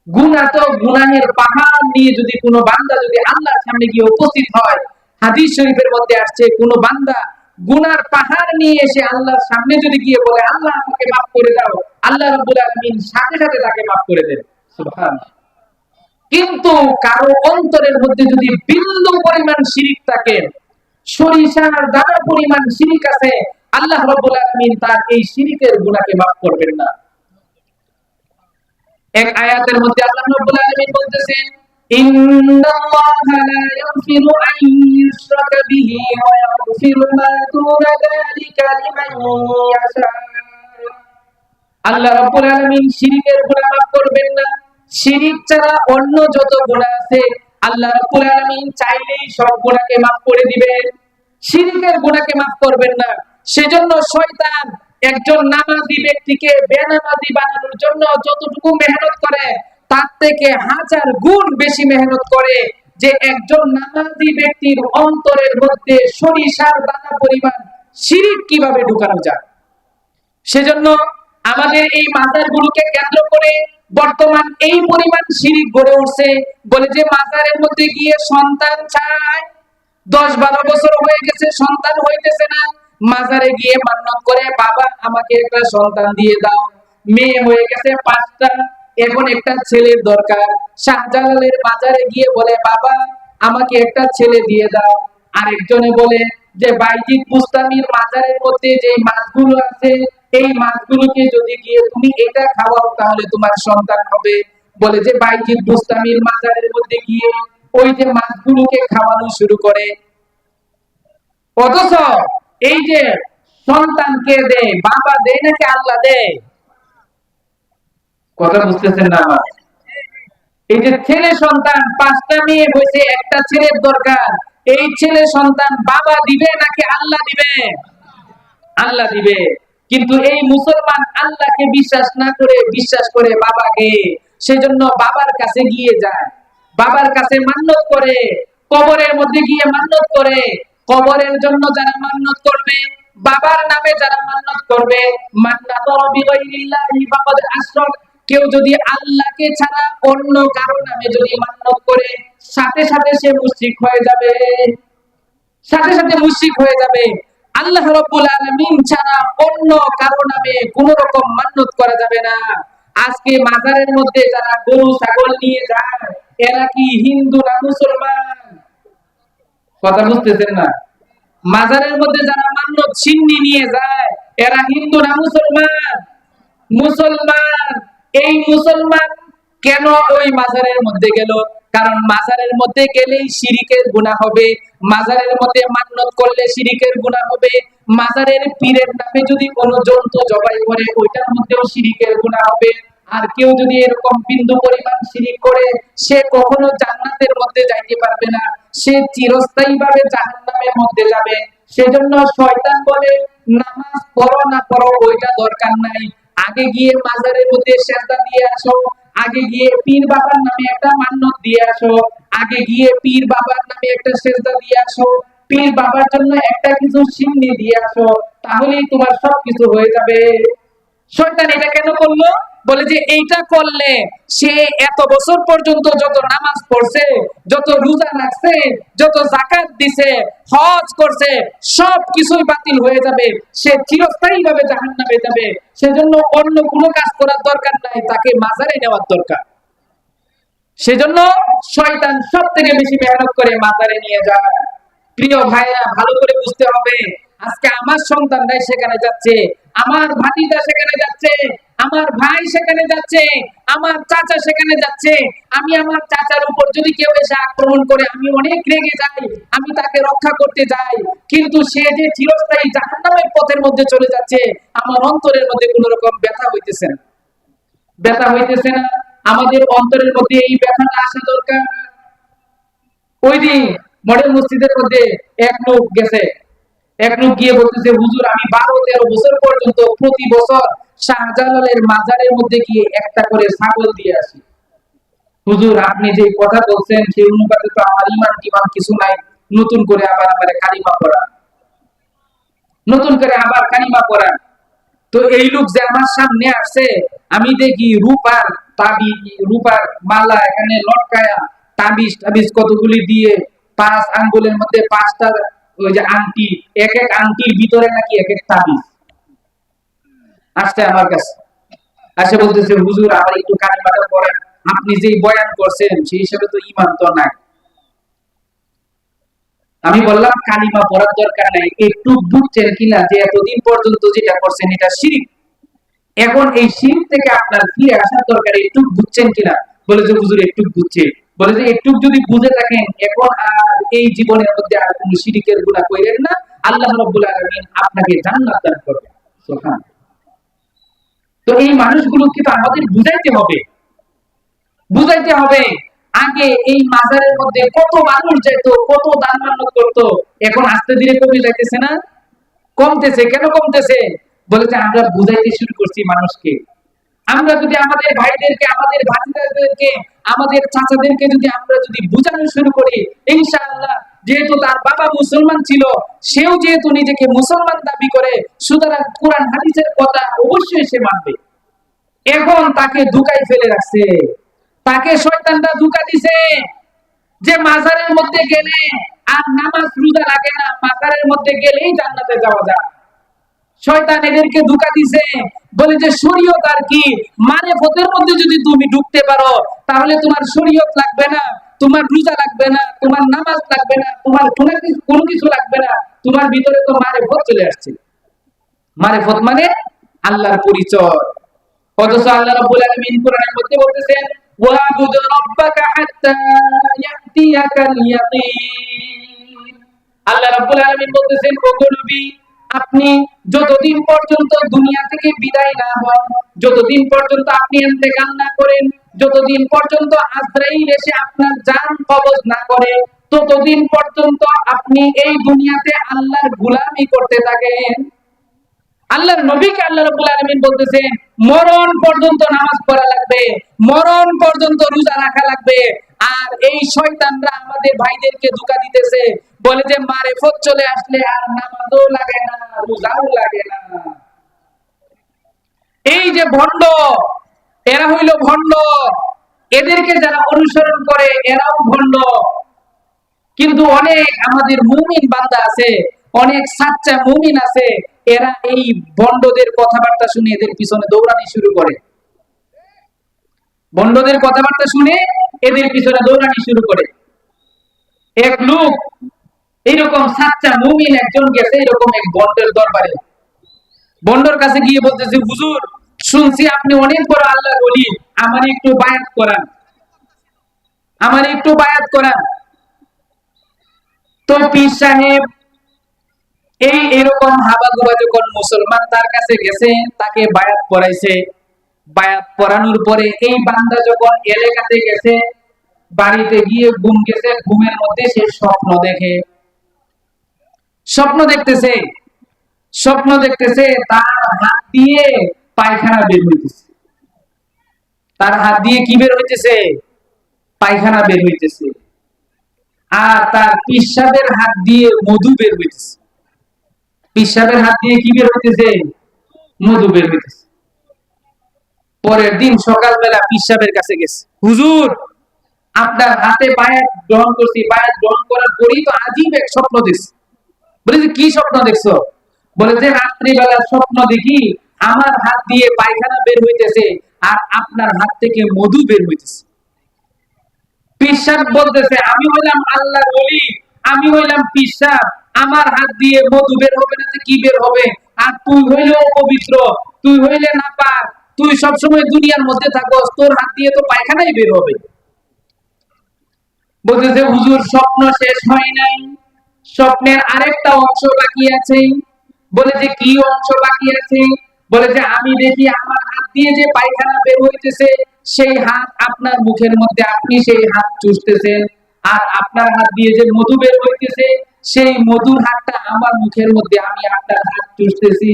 গুনাহ তো গুনাহের পাহাড় নিয়ে যদি কোনো বান্দা যদি আল্লাহর সামনে গিয়ে উপস্থিত হয়, হাদিস শরীফের মধ্যে আসছে কোনো বান্দা গুনার পাহাড় নিয়ে এসে আল্লাহর সামনে যদি গিয়ে বলে, আল্লাহ আমাকে মাফ করে দাও, আল্লাহ রাব্বুল আলামিন সাথে সাথে তাকে মাফ করে দেন। সুবহানাল্লাহ। কিন্তু কারো অন্তরের মধ্যে যদি বিন্দু পরিমাণ শিরিক থাকে, সরিষার দানা পরিমাণ শিরিক আছে, আল্লাহ রাব্বুল আলামিন তার এই শিরিকের গুনাহকে মাফ করবেন না। এক আয়াতের মধ্যে আল্লাহ রাব্বুল আলামিন বলতেছেন, ইন্নাল্লাহা লা ইয়াগফিরু আন ইউশরাকা বিহি ওয়া ইয়াগফিরু মা দুনা যালিকা লিমান ইয়াশা। আল্লাহ রাব্বুল আলামিন শিরকের গুনাহ মাফ করবেন না। শিরক ছাড়া অন্য যত গুনাহ আছে আল্লাহ রাব্বুল আলামিন চাইলেই সব গুনাহকে মাফ করে দিবেন, শিরকের গুনাহকে মাফ করবেন না। সেজন্য শয়তান একজন নামাজি ব্যক্তিকে বেনামাজি বানানোর জন্য যতটুকু মেহনত করে, তার থেকে হাজার গুণ বেশি মেহনত করে যে একজন নামাজি ব্যক্তির অন্তরের মধ্যে সরিষার দানা পরিমাণ শিরক কিভাবে ঢুকানো যায়। সেজন্য আমাদের এই মাজারগুলোকে কেন্দ্র করে বর্তমান এই পরিমাণ শিরক গড়ে উঠছে। বলে যে মাজারের মধ্যে গিয়ে সন্তান চায়, 10-12 বছর হয়ে গেছে সন্তান হইতেছে না, মাজারে গিয়ে মান্নত করে, বাবা আমাকে একটা সন্তান দিয়ে দাও। মেয়ে হয়ে গেছে 5টা, এখন একটা ছেলের দরকার। শাহজালালের মাজারে গিয়ে বলে, বাবা আমাকে একটা ছেলে দিয়ে দাও। আরেকজনে বলে যে বাইজিদ বুস্তামির মাজারের মধ্যে যে মাছগুলো আছে, এই মাছগুলোকে যদি গিয়ে তুমি এটা খাওয়াও তাহলে তোমার সন্তান হবে। বলে যে বাইজিদ বুস্তামির মাজারের মধ্যে গিয়ে ওই যে মাছগুলোকে খাওয়ানো শুরু করে। অথচ এই যে সন্তান কে দেয়, বাবা দেয় নাকি আল্লাহ দেয়? কথা বুঝতেছেন না আমার? এই যে ছেলে সন্তান, 5টা মেয়ে হয়েছে, একটা ছেলের দরকার, এই ছেলে সন্তান বাবা দিবে নাকি আল্লাহ দিবে? আল্লাহ দিবে। কিন্তু এই মুসলমান আল্লাহকে বিশ্বাস না করে বিশ্বাস করে বাবাকে। সেজন্য বাবার কাছে গিয়ে যায়, বাবার কাছে মান্নত করে, কবরের মধ্যে গিয়ে মান্নত করে। কবরের জন্য যারা মান্নত করবে, বাবার নামে যারা মান্নত করবে, মান্নাত বিগাইরিল্লাহি ফাকাদ আশরাক, কেউ যদি আল্লাহকে ছাড়া অন্য কারো নামে যদি মান্যত করে, সাথে সাথে সে মুশরিক হয়ে যাবে, সাথে সাথে মুশরিক হয়ে যাবে। আল্লাহ রাব্বুল আলামিন ছাড়া অন্য কারো নামে কোনো রকম মান্যত করা যাবে না। আজকে মাজারের মধ্যে যারা গরু ছাগল নিয়ে যায়, এরা কি হিন্দু না মুসলমান? কথা বুঝতেছেন না? মাজারের মধ্যে যারা মান্যত ছিন্নি নিয়ে যায়, এরা হিন্দু না মুসলমান? মুসলমান। এই মুসলমান কেন ওই মাজারের মধ্যে গেল? কারণ মাজারের মধ্যে গেলেই শিরিকের গুনাহ হবে, মাজারের মধ্যে মান্যত করলে শিরিকের গুনাহ হবে, মাজারের পীরের নামে যদি কোনো জন্তু জবাই করে ওইটার মধ্যেও শিরিকের গুনাহ হবে। আর কেউ যদি এরকম বিন্দু পরিমাণ শিরিক করে, সে কখনো জান্নাতের মধ্যে যাইতে পারবে না, সে চিরস্থায়ীভাবে জাহান্নামের মধ্যে যাবে। সেজন্য শয়তান বলে, নামাজ পড়ো না পড়ো ওইটা দরকার নাই, আগে গিয়ে মাজারের মধ্যে সেজদা দিয়ে আসো, আগে গিয়ে পীর বাবার নামে একটা মান্যত দিয়ে আসো, আগে গিয়ে পীর বাবার নামে একটা সেজদা দিয়ে আসো, পীর বাবার জন্য একটা কিছু সিন্নি দিয়ে আসো, তাহলেই তোমার সবকিছু হয়ে যাবে। শয়তান এটা কেন করলো? বলে যে এইটা করলে সে এত বছর পর্যন্ত যত নামাজ পড়ছে, যত রোজা রাখছে, যত যাকাত দিছে, হজ করছে, সব কিছুই বাতিল হয়ে যাবে, সে চিরস্থায়ীভাবে জাহান্নামে যাবে। সেজন্য অন্য কোনো কাজ করার দরকার নাই, তাকে মাজারে নেওয়ার দরকার। সেজন্য শয়তান সব থেকে বেশি মেহনত করে মাজারে নিয়ে যায়। প্রিয় ভাইরা, ভালো করে বুঝতে হবে, আজকে আমার সন্তানরাই সেখানে যাচ্ছে, আমার ভাতিজা সেখানে যাচ্ছে, আমার ভাই সেখানে যাচ্ছে, আমার চাচা সেখানে যাচ্ছে। আমি আমার চাচার উপর যদি কেউ এসে আক্রমণ করে, আমি অনেক রেগে যাই, আমি তাকে রক্ষা করতে যাই, কিন্তু সে যে চিরস্থায়ী জাহান্নামের পথের মধ্যে চলে যাচ্ছে, আমার অন্তরের মধ্যে কোন রকম ব্যথা হইতেছে না, ব্যথা হইতেছে না। আমাদের অন্তরের মধ্যে এই ব্যথাটা আসা দরকার। ওই দিন মডেল মসজিদের মধ্যে এক লোক গেছে, এক লোক গিয়ে বলতেছে, হুজুর আমি 12-13 বছর পর্যন্ত প্রতি বছর শাহজালালের মাজারের মধ্যে গিয়ে একটা করে ছাগল দিয়ে আসি। হুজুর আপনি যে কথা বলছেন সেই অনুপাতে তো আমার ঈমান টিমান কিছু নাই, নতুন করে আবার আমারে কালিমা পড়া, নতুন করে আবার কালিমা পড়া। তো এই লোক যে আমার সামনে আসছে, আমি দেখি রূপার তাবিজ, রূপার মালা এখানে লটকায়া, তাবিজ তাবিজ কতগুলি দিয়ে, 5 আঙ্গুলের মধ্যে 5টা ওই যে আংটি, এক এক আংটির ভিতরে নাকি এক এক তাবিজ। আসছে আমার কাছে, আসে বলতেছে, হুজুর আমার একটু কালিমাটা পড়েন, আপনি যেই বয়ান করছেন সেই হিসাবে তো ঈমান তো নাই। আমি বললাম কালিমা পড়ার দরকার নাই, একটু বুঝছেন কিনা যে এতদিন পর্যন্ত যেটা করছেন এটা শিরক, এখন এই শিরক থেকে আপনার ফিরে আসার দরকার, একটু বুঝছেন কিনা? বলে যে হুজুর একটু বুঝছে। বলে যে একটু যদি বুঝে থাকেন, এখন আর এই জীবনের মধ্যে আর কোনো শিরকের গুনাহ করেন না, আল্লাহ রাব্বুল আলামিন আপনাকে জান্নাত দান করবেন। সুবহান। তো এই মানুষগুলোকে তো আমাদের বুঝাইতে হবে, বুঝাইতে হবে। আগে এই মাজারের মধ্যে কত মানুষ যেত, কত দান মান্যত করতো, এখন আস্তে ধীরে কমে যাইতেছে না? কমতেছে। কেন কমতেছে? বলে যে আমরা বুঝাইতে শুরু করছি মানুষকে। আমরা যদি আমাদের ভাইদেরকে, আমাদের ভাতিজাদেরকে, আমাদের চাচাদেরকে যদি আমরা যদি বুঝানো শুরু করি, ইনশাআল্লাহ, যেহেতু তার বাবা মুসলমান ছিল, সেও যেহেতু নিজেকে মুসলমান দাবি করে, সুতরাং কোরআন হাদিসের কথা অবশ্যই সে মানবে। এখন তাকে ধোঁকায় ফেলে রাখছে, তাকে শয়তানরা ধোঁকা দিছে যে মাজারের মধ্যে গেলে আর নামাজ রোজা লাগে না, মাজারের মধ্যে গেলেই জান্নাতে যাওয়া যায়। শয়তান এদেরকে ধোঁকা দিছে, বলে যে শরীয়ত আর কি, মারিফতের মধ্যে যদি তুমি ঢুকতে পারো, তাহলে তোমার শরীয়ত লাগবে না, তোমার রোজা লাগবে না, তোমার নামাজ লাগবে না, তোমার কোনো কিছু লাগবে না, তোমার ভিতরে তো মারিফত চলে আসছে। মারিফত মানে আল্লাহর পরিচয়। অথচ আল্লাহ রাব্বুল আলামিন কোরআনের মধ্যে বলতেছেন, ওয়াবুদ রাব্বাকা হাত্তা ইয়াতিয়াকাল ইয়াকিন। আল্লাহ রাব্বুল আলামিন বলতেছেন, ওগো নবী, আপনি যতদিন পর্যন্ত দুনিয়া থেকে বিদায় না হন, যতদিন পর্যন্ত আপনি ইন্তেকাল না করেন, যতদিন পর্যন্ত আজরাইল এসে আপনার জান কবজ না করে, ততদিন পর্যন্ত আপনি এই দুনিয়াতে আল্লাহর গোলামি করতে থাকেন। আল্লাহর নবীকে আল্লাহ রাব্বুল আলামিন বলতেছেন, মরণ পর্যন্ত নামাজ পড়া লাগবে, মরণ পর্যন্ত রোজা রাখা লাগবে। আর এই শয়তানরা আমাদের ভাইদেরকে ধোঁকা দিতেছে, বলে যে মারিফত চলে আসলে আর নামাজও লাগে না, রোজাও লাগে না। এই যে ভণ্ড, এরা হইল ভণ্ড, এদেরকে যারা অনুসরণ করে এরাও ভণ্ড। কিন্তু অনেক আমাদের মুমিন বান্দা আছে, অনেক সাচ্চা মুমিন আছে, এরা এই ভণ্ডদের কথাবার্তা শুনে এদের পিছনে দৌড়ানি শুরু করে। ভণ্ডদের কথাবার্তা শুনে এদের পিছনে দৌড়ানি শুরু করে। এক লোক এইরকম সাচ্চা মুমিন একজন গেছে এরকম এক ভণ্ডের দরবারে। ভণ্ডর কাছে গিয়ে বলতেছে, হুজুর শুনছি আপনি অনেক বড় আল্লাহর ওলি, আমার একটু বায়াত করান, আমার একটু বায়াত করান। তো পীর সাহেব এই এরকম হাবাগোবা যখন মুসলমান তার কাছে গেছে, তাকে বায়াত করাইছে। বায়াত করানোর পরে এই বান্দা যখন এলাকাতে গেছে, বাড়িতে গিয়ে ঘুম গেছে, ঘুমের মধ্যে সে স্বপ্ন দেখে, স্বপ্ন দেখতেছে, স্বপ্ন দেখতেছে তার হাত দিয়ে পায়খানা বের হইতেছে। তার হাত দিয়ে কি বের হইতেছে? পায়খানা বের হইতেছে। আর তার পিশাবের হাত দিয়ে মধু বের হইতেছে। পিশাবের হাত দিয়ে কি বের হইতেছে? মধু বের হইতেছে। পরের দিন সকালবেলা পিশাবের কাছে গেছে, হুজুর আপনার হাতে বায়াত গ্রহণ করছি, বায়াত গ্রহণ করার পরেই তো আজীব এক স্বপ্ন দেখছি। বলে যে কি স্বপ্ন দেখছো? বলে যে রাত্রিবেলা স্বপ্ন দেখি আমার হাত দিয়ে পায়খানা বের হইতেছে আর আপনার হাত থেকে মধু বের হইতেছে। পিশাব বলতেছে, আমি হইলাম আল্লাহর ওলি, আমি হইলাম পিশাব, আমার হাত দিয়ে মধু বের হবে না কি বের হবে? আর তুই হইলে অপবিত্র, তুই হইলে নাপাক, তুই সবসময় দুনিয়ার মধ্যে থাকস, তোর হাত দিয়ে তো পায়খানাই বের হবে। বলতেছে, হুজুর স্বপ্ন শেষ হয় নাই, স্বপ্নের আরেকটা অংশ বাকি আছে। বলে যে কি অংশ বাকি আছে? বলে যে আমি দেখি আমার হাত দিয়ে যে পায়খানা বের হইতেছে, সেই হাত আপনার মুখের মধ্যে, আপনি সেই হাত চুষতেছেন, আর আপনার হাত দিয়ে যে মধু বের হইতেছে, সেই মধুর হাতটা আমার মুখের মধ্যে, আমি আপনার হাত চুষতেছি।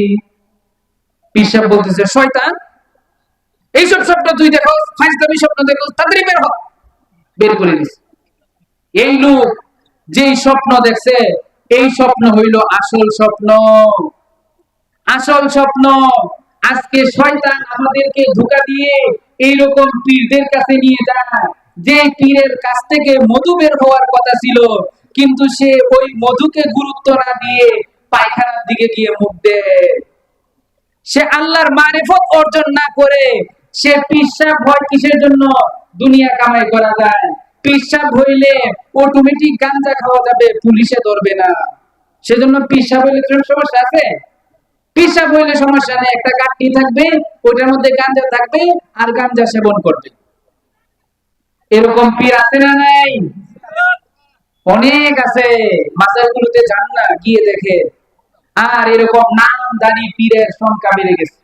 পিশাব বলতেছে, শয়তান, এইসব স্বপ্ন তুই দেখো, ফাইজলামি স্বপ্ন দেখো, তাড়াতাড়ি বের হ। বের করে দিছে। এই লোক যেই স্বপ্ন দেখছে, এই স্বপ্ন হইল আসল স্বপ্ন। আসল স্বপ্ন। আজকে শয়তান আমাদেরকে ধোঁকা দিয়ে এইরকম পীরদের কাছে নিয়ে যায়, যে পীরের কাছ থেকে মধু বের হওয়ার কথা ছিল, কিন্তু সে ওই মধুকে গুরুত্ব না দিয়ে পায়খানার দিকে গিয়ে মুখ দেয়। সে আল্লাহর মারিফত অর্জন না করে সে পিশাব হয় কিসের জন্য? দুনিয়া কামাই করা যায়। পিশাব হইলে অটোমেটিক গাঞ্জা খাওয়া যাবে, পুলিশে ধরবে না। সেজন্য পিশাব হইলে সমস্যা আছে? পিশাব হইলে সমস্যা নেই, একটা গাঁটনি থাকবে, ওটার মধ্যে গাঞ্জা থাকবে, আর গাঞ্জা সেবন করবে। এরকম পীর আছে না নাই? অনেক আছে। মাজারগুলোতে যান না, গিয়ে দেখে। আর এরকম নামদারি পীরের সংখ্যা বেড়ে গেছে।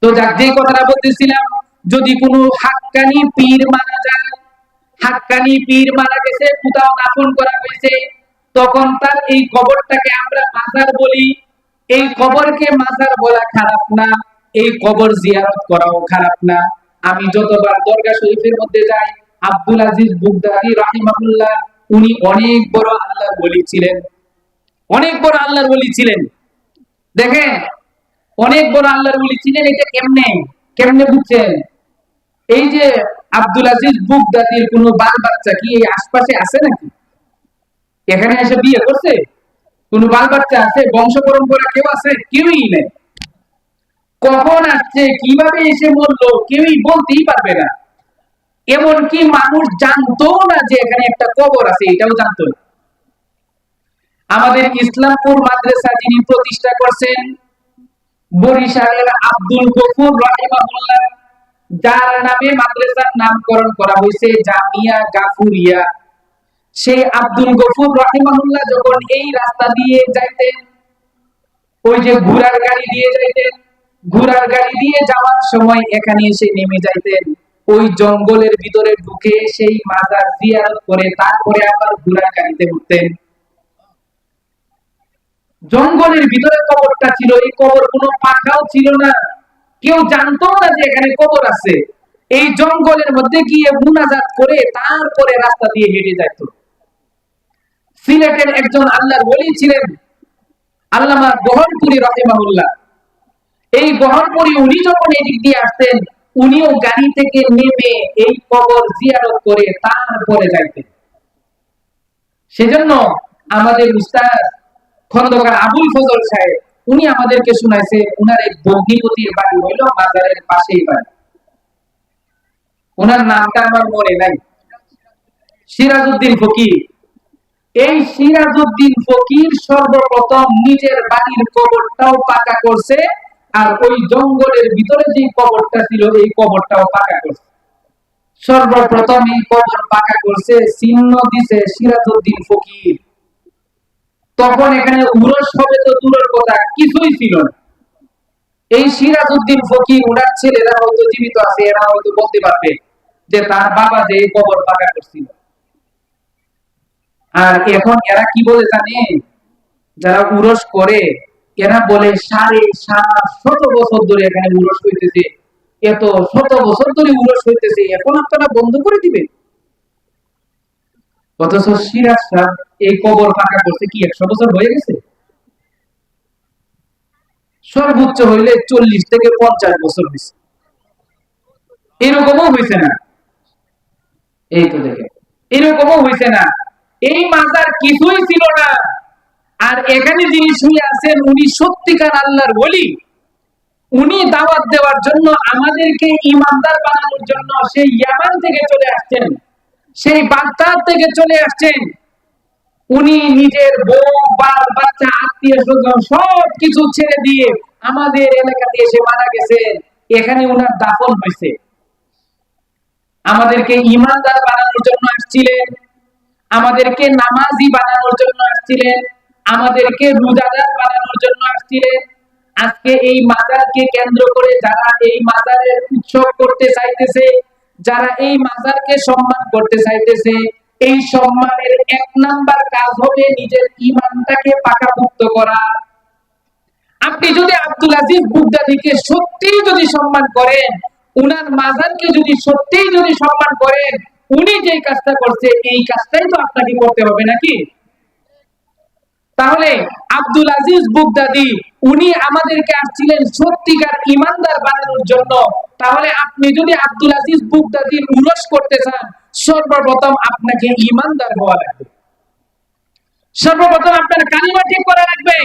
তো যাক, যে কথাটা বলতেছিলাম, যদি কোনো হাক্কানি পীর মারা যায়, হাক্কানি পীর মারা গেছে, কোথাও দাফন করা হয়েছে, তখন তার এই কবরটাকে আমরা মাজার বলি। এই কবরকে মাজার বলা খারাপ না, এই কবর জিয়ারত করাও খারাপ না। আমি যতবার দরগা শরীফের মধ্যে যাই, আব্দুল আজিজ বুগদাদি রাহিমাহুল্লাহ, উনি অনেক বড় আল্লাহর ওলি ছিলেন, অনেক বড় আল্লাহর ওলি ছিলেন। দেখেন, অনেক বড় আল্লাহর ওলি ছিলেন, এটা কেমনে কেমনে বুঝছেন? এই যে আব্দুল আজিজ বুগদাদির কোনো বাল বাচ্চা কি এই আশপাশে আছে নাকি? এখানে এসে বিয়ে করছে? কোন বাল বাচ্চা আছে? বংশ পরম্পরা কেউ আছে? কেউই নেই। কখন আসছে, কিভাবে এসে মরলো, কেউই বলতেই পারবে না। এমনকি মানুষ জানতো না যে এখানে একটা কবর আছে, এটাও জানতো না। আমাদের ইসলামপুর মাদ্রাসা যিনি প্রতিষ্ঠা করছেন, বরিশালের আব্দুল গফুর রাহিমাহুল্লাহ, যার নামে মাদ্রাসার নামকরণ করা হয়েছে জামিয়া গাফুরিয়া, সেই আব্দুল গফুর রাহিমাহুল্লাহ যখন এই রাস্তা দিয়ে যাইতেন, ওই যে ঘোড়ার গাড়ি দিয়ে যাইতেন, ঘোড়ার গাড়ি দিয়ে যাওয়ার সময় এখানে এসে নেমে যাইতেন, ওই জঙ্গলের ভিতরে ঢুকে সেই মাজার জিয়ারত করে তারপরে আবার ঘোড়ার গাড়িতে উঠতেন। জঙ্গলের ভিতরে কবরটা ছিল, এই কবর কোনো পাখাও ছিল না, কেউ জানতো না যে এখানে কবর আছে। এই জঙ্গলের মধ্যে গিয়ে মুনাজাত করে তারপরে রাস্তা দিয়ে হেঁটে যেত। সিলেটের একজন আল্লাহর ওলি ছিলেন আল্লামা গহরপুরী রাহিমাহুল্লাহ। এই গহরপুরী উনি যখন এদিক দিয়ে আসতেন, উনিও গাড়ি থেকে নেমে এই কবর জিয়ারত করে তারপরে যাইতেন। সেজন্য আমাদের উস্তাদ খন্দকার আবুল ফজল সাহেব উনি আমাদেরকে শোনাইছে, উনার এই ভগ্নিপতির বাড়ি হইল মাজারের পাশেই বাড়ি। ওনার নামটা আমার মনে নাই, সিরাজউদ্দিন ফকির। এই সিরাজউদ্দিন ফকির সর্বপ্রথম নিজের বাড়ির কবরটাও পাকা করছে, আর ওই জঙ্গলের ভিতরে যে কবরটা ছিল এই কবরটাও পাকা করছে। সর্বপ্রথম এই কবর পাকা করছে, চিহ্ন দিছে সিরাজউদ্দিন ফকির। তখন এখানে উরস হবে তো দূরের কথা, কিছুই ছিল না। এই সিরাজউদ্দিন ফকির ওনার ছেলেরা হয়তো জীবিত আছে, এরা হয়তো বলতে পারবে যে তার বাবা যে কবর পাকা করছিল। আর এখন এরা কি বলে জানে, যারা উরস করে এরা বলে 750 বছর ধরে এখানে উরস হইতেছে, এত শত বছর ধরে উরস হইতেছে, এখন আপনারা বন্ধ করে দিবেন। অথচ সিরাজ সাহেব এই কবর পাকা করতে কি 100 বছর হয়ে গেছে? সর্বোচ্চ হইলে 40 থেকে 50 বছর হয়েছে, এরকমও হয়েছে না। এই তো দেখেন, এরকমও হয়েছে না। এই মাজার কিছুই ছিল না, আর এখানে যিনি শুয়ে আছেন উনি সত্যিকার আল্লাহর ওলি। উনি দাওয়াত দেওয়ার জন্য, আমাদেরকে ইমানদার বানানোর জন্য সেই ইয়ামান থেকে চলে আসছেন, সেই বাগদাদ থেকে চলে আসছেন। উনি নিজের বউ বাচ্চা আত্মীয় স্বজন সবকিছু ছেড়ে দিয়ে আমাদের এলাকাতে এসে মারা গেছেন। এখানে উনার দাফন হয়েছে। আমাদেরকে ইমানদার বানানোর জন্য আসছিলেন, আমাদেরকে নামাজি বানানোর জন্য আসছিলেন, আমাদেরকে রোজাদার বানানোর জন্য আসছিলেন। আজকে এই মাজারকে কেন্দ্র করে যারা এই মাজারের উৎসব করতে চাইতেছে, যারা এই মাজারকে সম্মান করতে চাইতেছে, এই সম্মানের 1 নাম্বার কাজ হবে নিজের ঈমানটাকে পাকাপোক্ত করা। আপনি যদি আব্দুল আজিজ বুগদাদিকে সত্যিই যদি সম্মান করেন, উনার মাজারকে যদি সত্যিই যদি সম্মান করেন, উনি যে কাজটা করছে এই কাজটাই তো আপনাকে করতে হবে নাকি? তাহলে আব্দুল আজিজ বুগদাদি উনি আমাদেরকে আসছিলেন সত্যিকার ইমানদার বানানোর জন্য। তাহলে আপনি যদি আব্দুল আজিজ বুগদাদির উরস করতে চান, সর্বপ্রথম আপনাকে ইমানদার হওয়া লাগবে, সর্বপ্রথম আপনার কালিমা ঠিক করা লাগবে।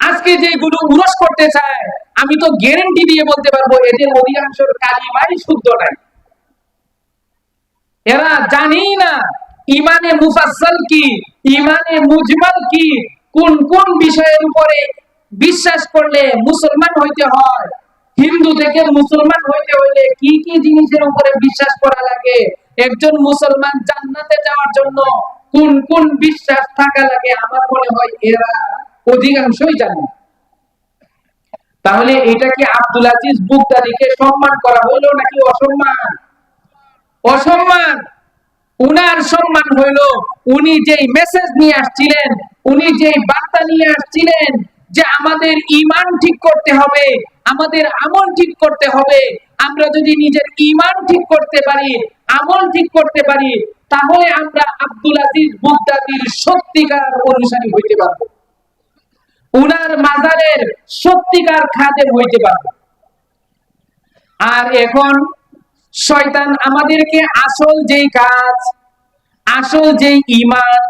আজকে যেগুলো উরস করতে চায়, আমি তো গ্যারান্টি দিয়ে বলতে পারবো এদের অধিকাংশের কালিমাই শুদ্ধ নাই। এরা জানেই না ইমানে মুফাসসাল কি, ইমানে মুজমাল কি, কোন কোন বিষয়ের উপরে বিশ্বাস করলে মুসলমান হইতে হয়, হিন্দু থেকে মুসলমান হইতে হইলে কি কি জিনিসের উপরে বিশ্বাস করা লাগে, একজন মুসলমান জান্নাতে যাওয়ার জন্য কোন কোন বিশ্বাস থাকা লাগে, আমার মনে হয় এরা অধিকাংশই জানে। তাহলে এটা কি আব্দুল আজিজ বুগদাদিকে সম্মান করা হলো নাকি অসম্মান? অসম্মান। উনার সম্মান হইল উনি যেই মেসেজ নিয়ে আসছিলেন, উনি যেই বার্তা নিয়ে আসছিলেন যে আমাদের ঈমান ঠিক করতে হবে, আমাদের আমল ঠিক করতে হবে। আমরা যদি নিজের ঈমান ঠিক করতে পারি, আমল ঠিক করতে পারি, তাহলে আমরা আব্দুল আজিজ বুগদাদির সত্যিকার অনুসারী হইতে পারবো, উনার মাজারের সত্যিকার খাদেম হইতে পারবো। আর এখন শয়তান আমাদেরকে আসল যেই কাজ, আসল যেই ঈমান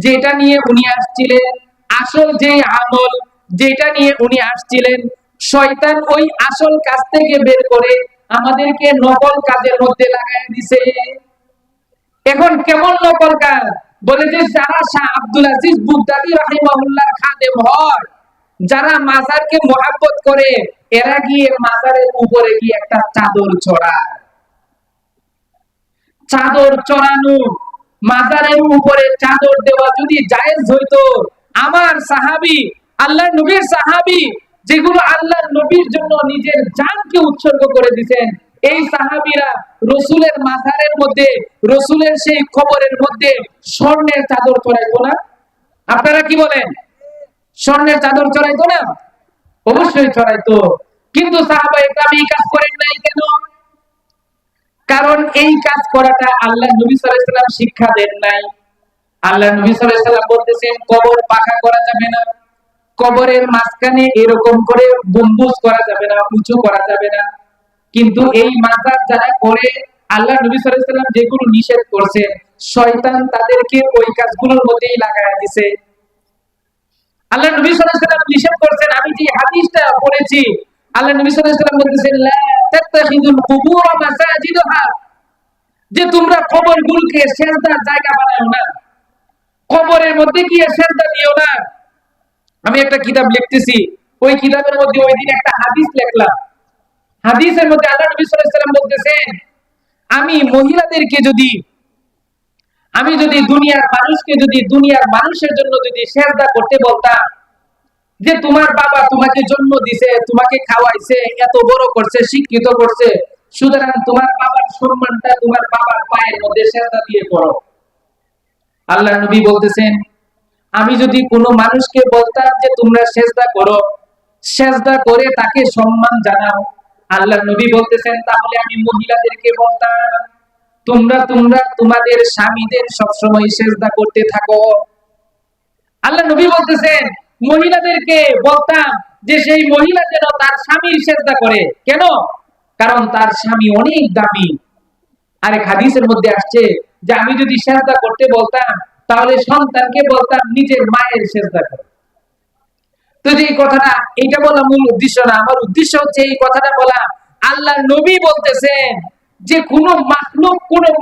যেটা নিয়ে উনি আসছিলেন, আসল যেই আমল যেটা নিয়ে উনি আসছিলেন, শয়তান ওই আসল কাজ থেকে বের করে আমাদেরকে নকল কাজের মধ্যে লাগাই দিছে। এখন কেমন নকল কাজ? বলে যে যারা শাহ আব্দুল আজিজ বুগদাদি রাহিমাহুল্লাহর খাদেম হয়, যারা মাজারকে মহব্বত করে, এরা গিয়ে মাজারের উপরে গিয়ে একটা চাদর চড়ায়। চাদর চড়ানো, মাজারের উপরে চাদর দেওয়া যদি জায়েজ হইতো, আমার সাহাবী, আল্লাহর নবীর সাহাবী, যেগুলো আল্লাহর নবীর জন্য নিজের জানকে উৎসর্গ করে দিয়েছেন, এই সাহাবীরা রাসূলের মাজারের মধ্যে, রাসূলের সেই কবরের মধ্যে স্বর্ণের চাদর চড়াইতো না? আপনারা কি বলেন? স্বর্ণের চাদর চড়াইতো না? অবশ্যই চড়াইতো। কিন্তু সাহাবায়ে কেরাম এই কাজ করেন নাই কেন? কারণ এই কাজ করাটা আল্লাহর নবী সাল্লাল্লাহু আলাইহি ওয়াসাল্লাম শিক্ষা দেন নাই। আল্লাহর নবী সাল্লাল্লাহু আলাইহি ওয়াসাল্লাম বলতেছেন কবর পাকা করা যাবে না, কবরের মাঝখানে এরকম করে গম্বুজ করা যাবে না, উঁচু করা যাবে না। কিন্তু এই মাজার যারা করে, আল্লাহ নবী সাল্লাল্লাহু আলাইহি ওয়াসাল্লাম যেগুলো নিষেধ করছে, শয়তান তাদেরকে ওই কাজগুলোর মধ্যেই লাগায় দিয়েছে। আল্লাহ নবী সাল্লাল্লাহু আলাইহি ওয়াসাল্লাম নিষেধ করেছেন, আমি যে হাদিসটা পড়েছি, আল্লাহ নবী সাল্লাল্লাহু আলাইহি ওয়াসাল্লাম বলেছেন, লা তাত্তাখিযুল কুবুর মাসাজিদহা, যে তোমরা কবরগুলোকে সিজদার জায়গা বানাও না, কবরের মধ্যে গিয়ে সিজদা দিও না। আমি একটা কিতাব লিখতেছি, ওই কিতাবের মধ্যে ওই দিন একটা হাদিস লিখলাম। হাদিসের মধ্যে আল্লাহ নবী সাল্লাল্লাহু আলাইহি ওয়াসাল্লাম বলতেছেন, আমি মহিলাদেরকে আমি যদি দুনিয়ার মানুষকে দুনিয়ার মানুষের জন্য যদি সিজদা করতে বলতাম, যে তোমার বাবা তোমাকে জন্ম দিয়েছে, তোমাকে খাওয়াইছে, এত বড় করছে, শিক্ষিত করছে, সুতরাং তোমার বাবার সম্মানটা তোমার বাবার পায়ের মধ্যে সিজদা দিয়ে করো। আল্লাহ নবী বলতেছেন, আমি যদি কোনো মানুষকে বলতাম যে তোমরা সিজদা করো, সিজদা করে তাকে সম্মান জানাও, আল্লাহ নবী বলতেছেন তাহলে আমি মহিলাদেরকে বলতাম, তোমরা তোমাদের স্বামীদের সবসময় সিজদা করতে থাকো। আল্লাহ নবী বলতেছেন মহিলাদেরকে বলতাম যে সেই মহিলা যেন তার স্বামীর সিজদা করে। কেন? কারণ তার স্বামী অনেক দামি। আরেক হাদিসের মধ্যে আসছে যে আমি যদি সিজদা করতে বলতাম, তাহলে সন্তানকে বলতাম নিজের মায়ের সিজদা করে। তো যে কথাটা, এটা বলা মূল উদ্দেশ্য না, আমার উদ্দেশ্য হচ্ছে এই কথাটা বলা, আল্লাহ নবী বলতেছেন যে কোন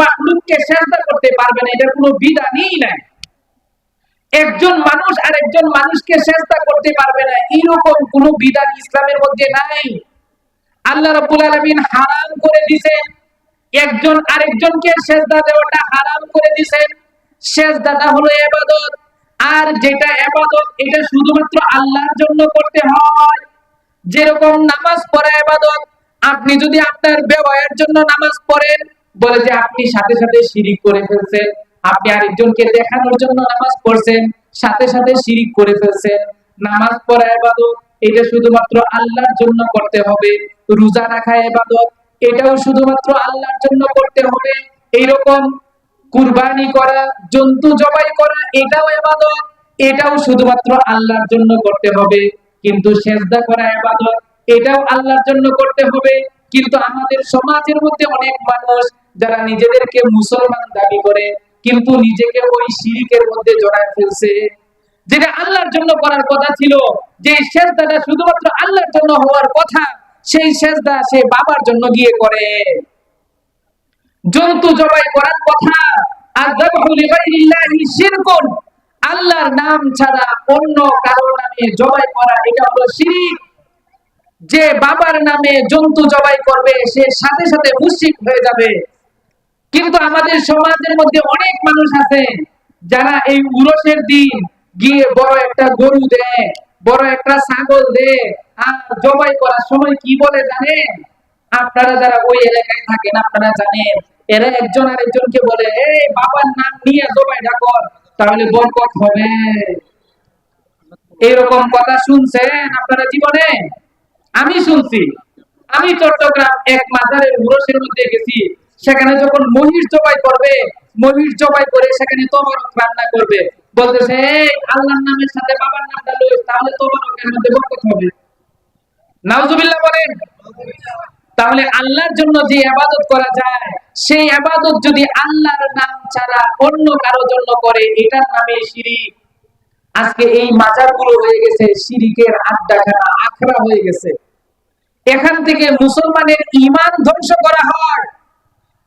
মাখলুককে সিজদা করতে পারবে না, এটার কোনো বিধানই নাই। একজন মানুষ আর একজন মানুষকে সিজদা করতে পারবে না, এরকম কোন বিধান ইসলামের মধ্যে নাই। আল্লাহ রাব্বুল আলামিন হারাম করে দিয়েছেন, একজন আরেকজনকে সিজদা দেওয়াটা হারাম করে দিয়েছেন। সিজদাটা হলো ইবাদত, আর যেটা ইবাদত এটা শুধুমাত্র আল্লাহর জন্য করতে হয়। যেরকম নামাজ পড়া ইবাদত, আপনি যদি আপনার ব্যবহারের জন্য নামাজ পড়েন, বলে যে আপনি সাথে সাথে শিরিক করে ফেলছেন। আপনি আরেকজনকে দেখানোর জন্য নামাজ পড়ছেন, সাথে সাথে শিরিক করে ফেলছেন। নামাজ পড়া ইবাদত, এটা শুধুমাত্র আল্লাহর জন্য করতে হবে। রোজা রাখা ইবাদত, এটাও শুধুমাত্র আল্লাহর জন্য করতে হবে। এইরকম কুরবানি করা, জন্তু জবাই করা, এটাও ইবাদত, এটাও শুধুমাত্র আল্লাহর জন্য করতে হবে। কিন্তু সিজদা করা ইবাদত, এটাও আল্লাহর জন্য করতে হবে। কিন্তু আমাদের সমাজের মধ্যে অনেক মানুষ যারা নিজেদেরকে মুসলমান দাবি করে, কিন্তু নিজেকে ওই শিরকের মধ্যে জড়ায় ফেলছে। যেটা আল্লাহর জন্য করার কথা ছিল, যে সিজদাটা শুধুমাত্র আল্লাহর জন্য হওয়ার কথা, সেই সিজদা সে বাবার জন্য গিয়ে করে। জন্তু জবাই করার কথা, আযযাবহু লিগাইরিল্লাহি শিরকুন, আল্লাহর নাম ছাড়া অন্য কারো নামে জবাই করা, এটা হলো শিরক। যে বাবার নামে জন্তু জবাই করবে, সে সাথে সাথে মুশরিক হয়ে যাবে। কিন্তু আমাদের সমাজের মধ্যে অনেক মানুষ আছে যারা এই উরসের দিন গিয়ে বড় একটা গরু দেয়, বড় একটা ছাগল দেয়, আর জবাই করার সময় কি বলে জানেন? আপনারা যারা ওই এলাকায় থাকেন আপনারা জানেন, এরা একজন আরেকজনকে বলে, এই বাবার নাম নিয়ে জবাইটা কর, তাহলে বরকত হবে। এরকম কথা শুনছেন আপনারা জীবনে? আমি শুনছি। আমি চট্টগ্রাম এক মাজারের উরসের মধ্যে গেছি, সেখানে যখন মহিষ জবাই করবে, মহিষ জবাই করে সেখানে তবরক রান্না করবে, বলতেছে এই আল্লাহর নামের সাথে বাবার নামটা লইস, তাহলে তবরকের মধ্যে বরকত হবে। নাউজুবিল্লাহ বলেন। তাহলে আল্লাহর জন্য যে ইবাদত করা যায়, সেই ইবাদত যদি আল্লাহর নাম ছাড়া অন্য কারো জন্য করে, এটার নামে শিরক। আজকে এই মাজারগুলো হয়ে গেছে শিরকের আড্ডাখানা, আখড়া হয়ে গেছে। এখান থেকে মুসলমানের ঈমান ধ্বংস করা হয়।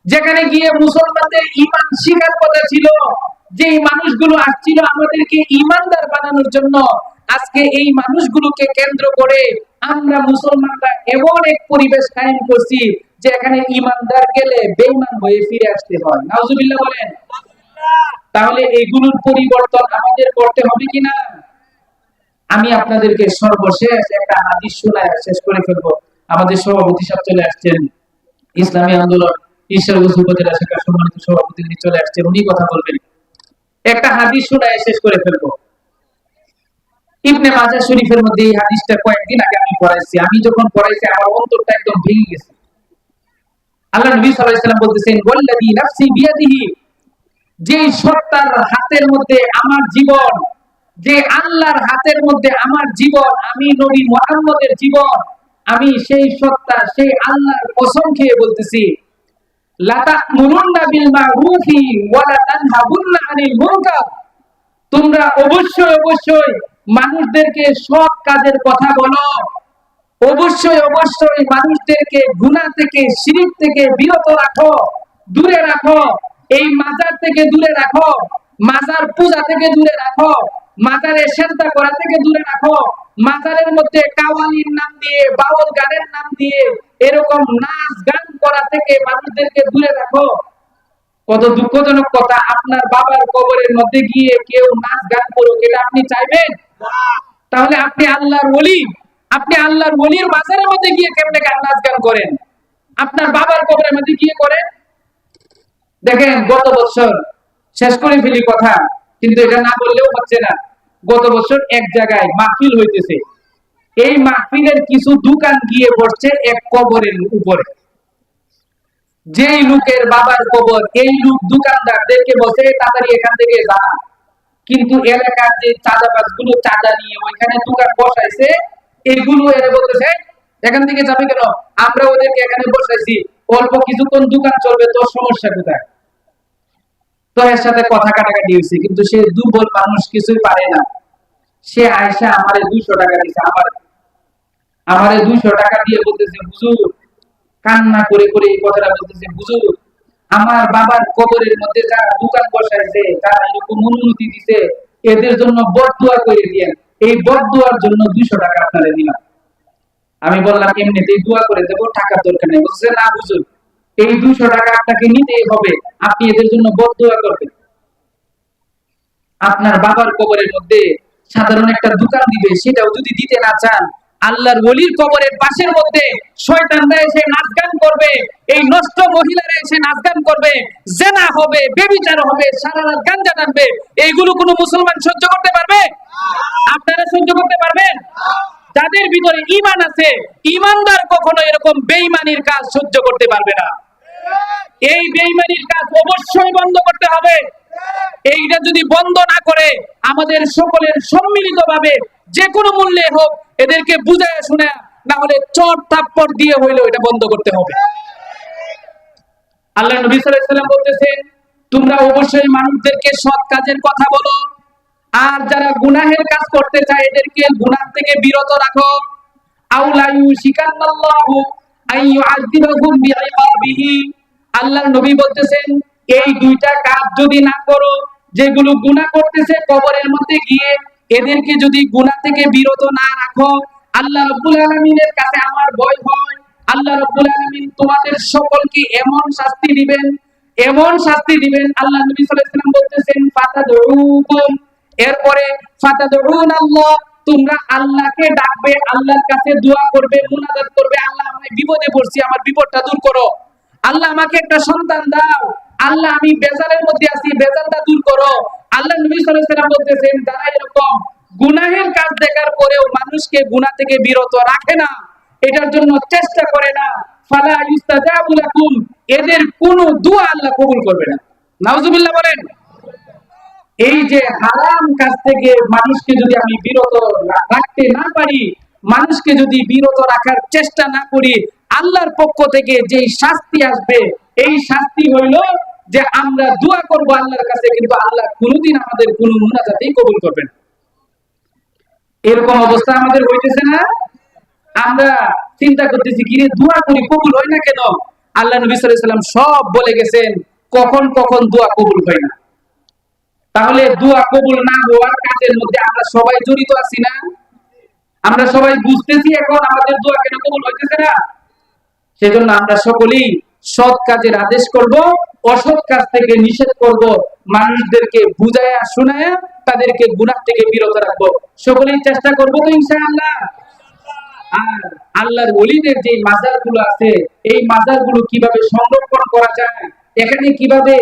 যেখানে গিয়ে মুসলমানদের ঈমান শিখার কথা ছিল, যে মানুষগুলো আসছিল আমাদেরকে ঈমানদার বানানোর জন্য, আজকে এই মানুষগুলোকে কেন্দ্র করে আমরা মুসলমানরা এমন এক পরিবেশ কায়েম করছি যে এখানে ঈমানদার গেলে বেঈমান হয়ে ফিরে আসতে হয়। নাউজুবিল্লাহ বলেন। তাহলে এগুলোর পরিবর্তন আমাদের করতে হবে কিনা? আমি আপনাদেরকে সর্বশেষ একটা হাদিস শোনায় শেষ করে ফেলবো। আমাদের সভাপতি সাহেব চলে আসছেন, ইসলামী আন্দোলন ঈশ্বরগঞ্জ উপজেলা শাখার সম্মানিত সভাপতি তিনি চলে আসছেন, উনি কথা বলবেন। একটা হাদিস শোনায় শেষ করে ফেলবো। ইবনে মাজাহ শরীফের মধ্যে এই হাদিসটা কয়েকদিন আগে আমি পড়াইছি। আমি যখন পড়াইছি আমার অন্তরটা একদম ভেঙে গেছে। আল্লাহ নবী সাল্লাল্লাহু আলাইহি ওয়াসাল্লাম বলতেছেন, ওয়াল্লাযী নাফসি বিয়াদিহি, যে সত্তার হাতের মধ্যে আমার জীবন, যে আল্লাহর হাতের মধ্যে আমার জীবন, আমি নবী মুহাম্মদের জীবন, আমি সেই সত্তা, সেই আল্লাহর কসম খেয়ে বলতেছি, লা তা'মুরুন্না বিল মা'রুফি ওয়া লা তানহাবুন্না আনিল মুনকার। তোমরা অবশ্যই অবশ্যই মানুষদেরকে সৎ কাজের কথা বলো, অবশ্যই অবশ্যই মানুষদেরকে গুনাহ থেকে, শিরক থেকে বিরত রাখো, দূরে রাখো। এই মাজার থেকে দূরে রাখো, মাজার পূজা থেকে দূরে রাখো, মাজারে সেজদা করা থেকে দূরে রাখো, মাজারের মধ্যে কাওয়ালির নাম দিয়ে, বাউল গানের নাম দিয়ে এরকম নাচ গান করা থেকে মানুষদেরকে দূরে রাখো। কত দুঃখজনক কথা, আপনার বাবার কবরের মধ্যে গিয়ে কেউ নাচ গান করুক, এটা আপনি চাইবেন? তাহলে আপনি আল্লাহর ওলি, আপনি আল্লাহর ওলির মাজারের মধ্যে গিয়ে কেমনে গান নাচ গান করেন? আপনার বাবার কবরের মধ্যে গিয়ে করেন। দেখেন, গত বছর শেষ করে ফেলি কথা, কিন্তু এটা না বললেও হচ্ছে না। গত বছর এক জায়গায় মাহফিল হইতেছে, এই মাহফিলের কিছু দোকান গিয়ে বসছে এক কবরের উপরে। যেই লোকের বাবার কবর, এই লোক দোকানদারদেরকে বসে তাড়াতাড়ি এখান থেকে যা। কিন্তু এলাকার যে চাঁদাবাজ গুলো চাঁদা নিয়ে ওইখানে দোকান বসাইছে, এগুলো এরা বলতেছে এখান থেকে যাবে কেন, আমরা ওদেরকে এখানে বসাইছি, অল্প কিছুক্ষণ দোকান চলবে, তোর সমস্যা কোথায়? তো এর সাথে কথা কাটাকাটি হয়েছে, কিন্তু সে দুর্বল মানুষ, কিছুই পারে না। সে আয়সা আমারে 200 টাকা দিয়েছে, আমারে 200 টাকা দিয়ে বলতেছে, হুজুর, কান্না করে করে এই কথাটা বলতেছে, হুজুর, আমার বাবার কবরের মধ্যে যারা দোকান বসাইছে, তারা এরকম অনুমতি দিছে, এদের জন্য বদদুয়া করে দিয়েন। এই বদদুয়ার জন্য 200 টাকা আপনারে দিলাম। আমি বললাম, এমনিতেই দোয়া করে দেবো, টাকার দরকার নেই। বলছে, না হুজুর, এই 200 টাকা আপনাকে নিতেই হবে, আপনি এদের জন্য বদদুয়া করবেন। আপনার বাবার কবরের মধ্যে সাধারণ একটা দোকান দিবে, সেটাও যদি দিতে না চান, আল্লাহর ওলির কবরের পাশের মধ্যে শয়তানরা এসে নাচ গান করবে, এই নষ্ট মহিলারা এসে নাচ গান করবে, জেনা হবে, ব্যভিচার হবে, সারা রাত গাঞ্জা টানবে, এইগুলো কোনো মুসলমান সহ্য করতে পারবে? আপনারা সহ্য করতে পারবেন? যাদের ভিতরে ঈমান আছে, ঈমানদার কখনো এরকম বেঈমানির কাজ সহ্য করতে পারবে না। এই বেঈমানির কাজ অবশ্যই বন্ধ করতে হবে। এইটা যদি বন্ধ না করে, আমাদের সকলের সম্মিলিতভাবে যে কোনো মূল্যে হোক এদেরকে বুঝায় শুনে, না হলে চট থাপ্পড় দিয়ে হইলেও এটা বন্ধ করতে হবে। আল্লাহ নবী সাল্লাল্লাহু আলাইহি ওয়াসাল্লাম বলতেছেন, তোমরা অবশ্যই মানুষদেরকে সৎ কাজের কথা বলো, আর যারা গুনাহের কাজ করতে চায় এদেরকে গুনাহ থেকে বিরত রাখো। আউলা ইউশিকাল্লাহু আইয়ুআযিবাহুম বিইকাবিহি। আল্লাহর নবী বলতেছেন, এই দুইটা কাজ যদি না করো, যেগুলো গুনাহ করতেছে কবরের মধ্যে গিয়ে, এদেরকে যদি গুনাহ থেকে বিরত না রাখো, আল্লাহ রাব্বুল আলামিনের কাছে আমার ভয় হয়, আল্লাহ রাব্বুল আলামিন তোমাদের সকলকে এমন শাস্তি দিবেন, এমন শাস্তি দিবেন। আল্লাহ নবী সাল্লাল্লাহু আলাইহি ওয়াসাল্লাম বলতেছেন, ফাতাদউকুম, এরপরে ফাতাদউন আল্লাহ, তোমরা আল্লাহকে ডাকবে, আল্লাহর কাছে দোয়া করবে, মুনাজাত করবে, আল্লাহ আমি বিপদে পড়ছি, আমার বিপদটা দূর করো, আল্লাহ আমাকে একটা সন্তান দাও, আল্লাহ আমি বেজালের মধ্যে আছি, বেজালটা দূর করো। আল্লাহ নবী সাল্লাল্লাহু আলাইহি ওয়াসাল্লাম বলতেছেন, যারা এরকম গুনাহের কাজ দেখার পরেও মানুষকে গুনাহ থেকে বিরত রাখে না, এটার জন্য চেষ্টা করে না, ফালা ইস্তাজাবু লাকুম, এদের কোনো দোয়া আল্লাহ কবুল করবে না। নাউজুবিল্লাহ বলেন। এই যে হারাম কাজ থেকে মানুষকে যদি আমি বিরত রাখতে না পারি, মানুষকে যদি বিরত রাখার চেষ্টা না করি, আল্লাহর পক্ষ থেকে যে শাস্তি আসবে, এই শাস্তি হইল যে আমরা দোয়া করব আল্লাহর কাছে, কিন্তু আল্লাহ কোনোদিন আমাদের কোনো মুনাজাতেই কবুল করবেন। এরকম অবস্থা আমাদের হইতেছে না? আমরা চিন্তা করতেছি, কি রে, দোয়া করি কবুল হয় না কেন? আল্লাহ নবী সাল্লাল্লাহু আলাইহি ওয়াসাল্লাম সব বলে গেছেন কখন কখন দোয়া কবুল হয় না। তাহলে দোয়া কবুল না হওয়ার কাজের মধ্যে আমরা সবাই জড়িত আছি না? আমরা সবাই বুঝতেছি এখন আমাদের দোয়া কেন কবুল হইতেছে না। সেজন্য আমরা সকলেই সৎ কাজের আদেশ করব, অসৎ কাজ থেকে নিষেধ করব, মানুষদেরকে বুঝায়া শোনায়া তাদেরকে গুনাহ থেকে বিরত রাখবো। সকলেই চেষ্টা করব তো ইনশাআল্লাহ। আর আল্লাহর ওলিদের যে মাজারগুলো আছে, এই মাজারগুলো কিভাবে সংরক্ষণ করা যায়, এখানে কিভাবে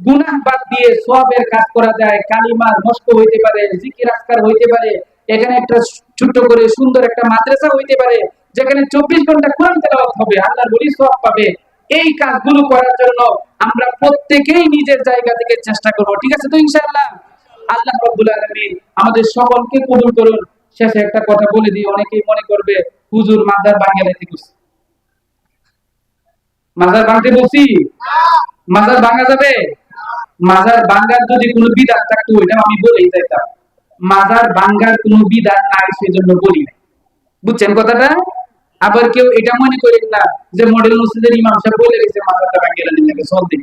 গুনাহ বাদ দিয়ে সওয়াবের কাজ করা যায়, কালিমার মস্ক হইতে পারে, জিকির আজকার হইতে পারে, এখানে একটা ছোট করে সুন্দর একটা মাদ্রাসা হইতে পারে, যেখানে 24 ঘন্টা কোরআন তেলাওয়াত হবে, আল্লাহর ওলি সওয়াব পাবে। এই কাজগুলো করার জন্য আমরা প্রত্যেকেই নিজের জায়গা থেকে চেষ্টা করব। ঠিক আছে তো ইনশাআল্লাহ? আল্লাহ রাব্বুল আলামিন আমাদের সকলকে কবুল করুন। শেষে একটা কথা বলে দিই, অনেকেই মনে করবে হুজুর মাজার ভাঙে রেখে দিচ্ছে। মাজার ভাঙতে বলছি? মাজার ভাঙা যাবে? মাজার ভাঙার যদি কোনো বিধান থাকতো ওইটা আমি বলেই যাইতাম। মাজার ভাঙার কোনো বিধান নাই, সেজন্য বলি না। বুঝছেন কথাটা? আবার কেউ এটা মনে করেন না যে মডেল মসজিদের ইমাম সাহেব বলে গেছে মাজারটা ভাঙিয়ে নিয়ে চল দিন,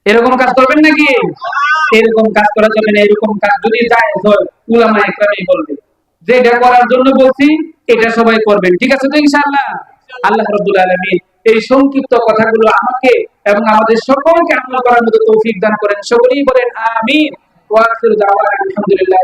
এরকম কাজ করবেন নাকি? এরকম কাজ করা যাবে না। এরকম কাজ যদি যায় উলামা একরামই বলবে যে এটা করার জন্য বলছি, এটা সবাই করবেন। ঠিক আছে তো ইনশাআল্লাহ? আল্লাহ রাব্বুল আলামিন এই সংক্ষিপ্ত কথাগুলো আমাকে এবং আমাদের সকলকে আমল করার মতো তৌফিক দান করেন। সকলেই বলেন আমিন। ওয়া আখিরু দাওয়ানা আলহামদুলিল্লাহ।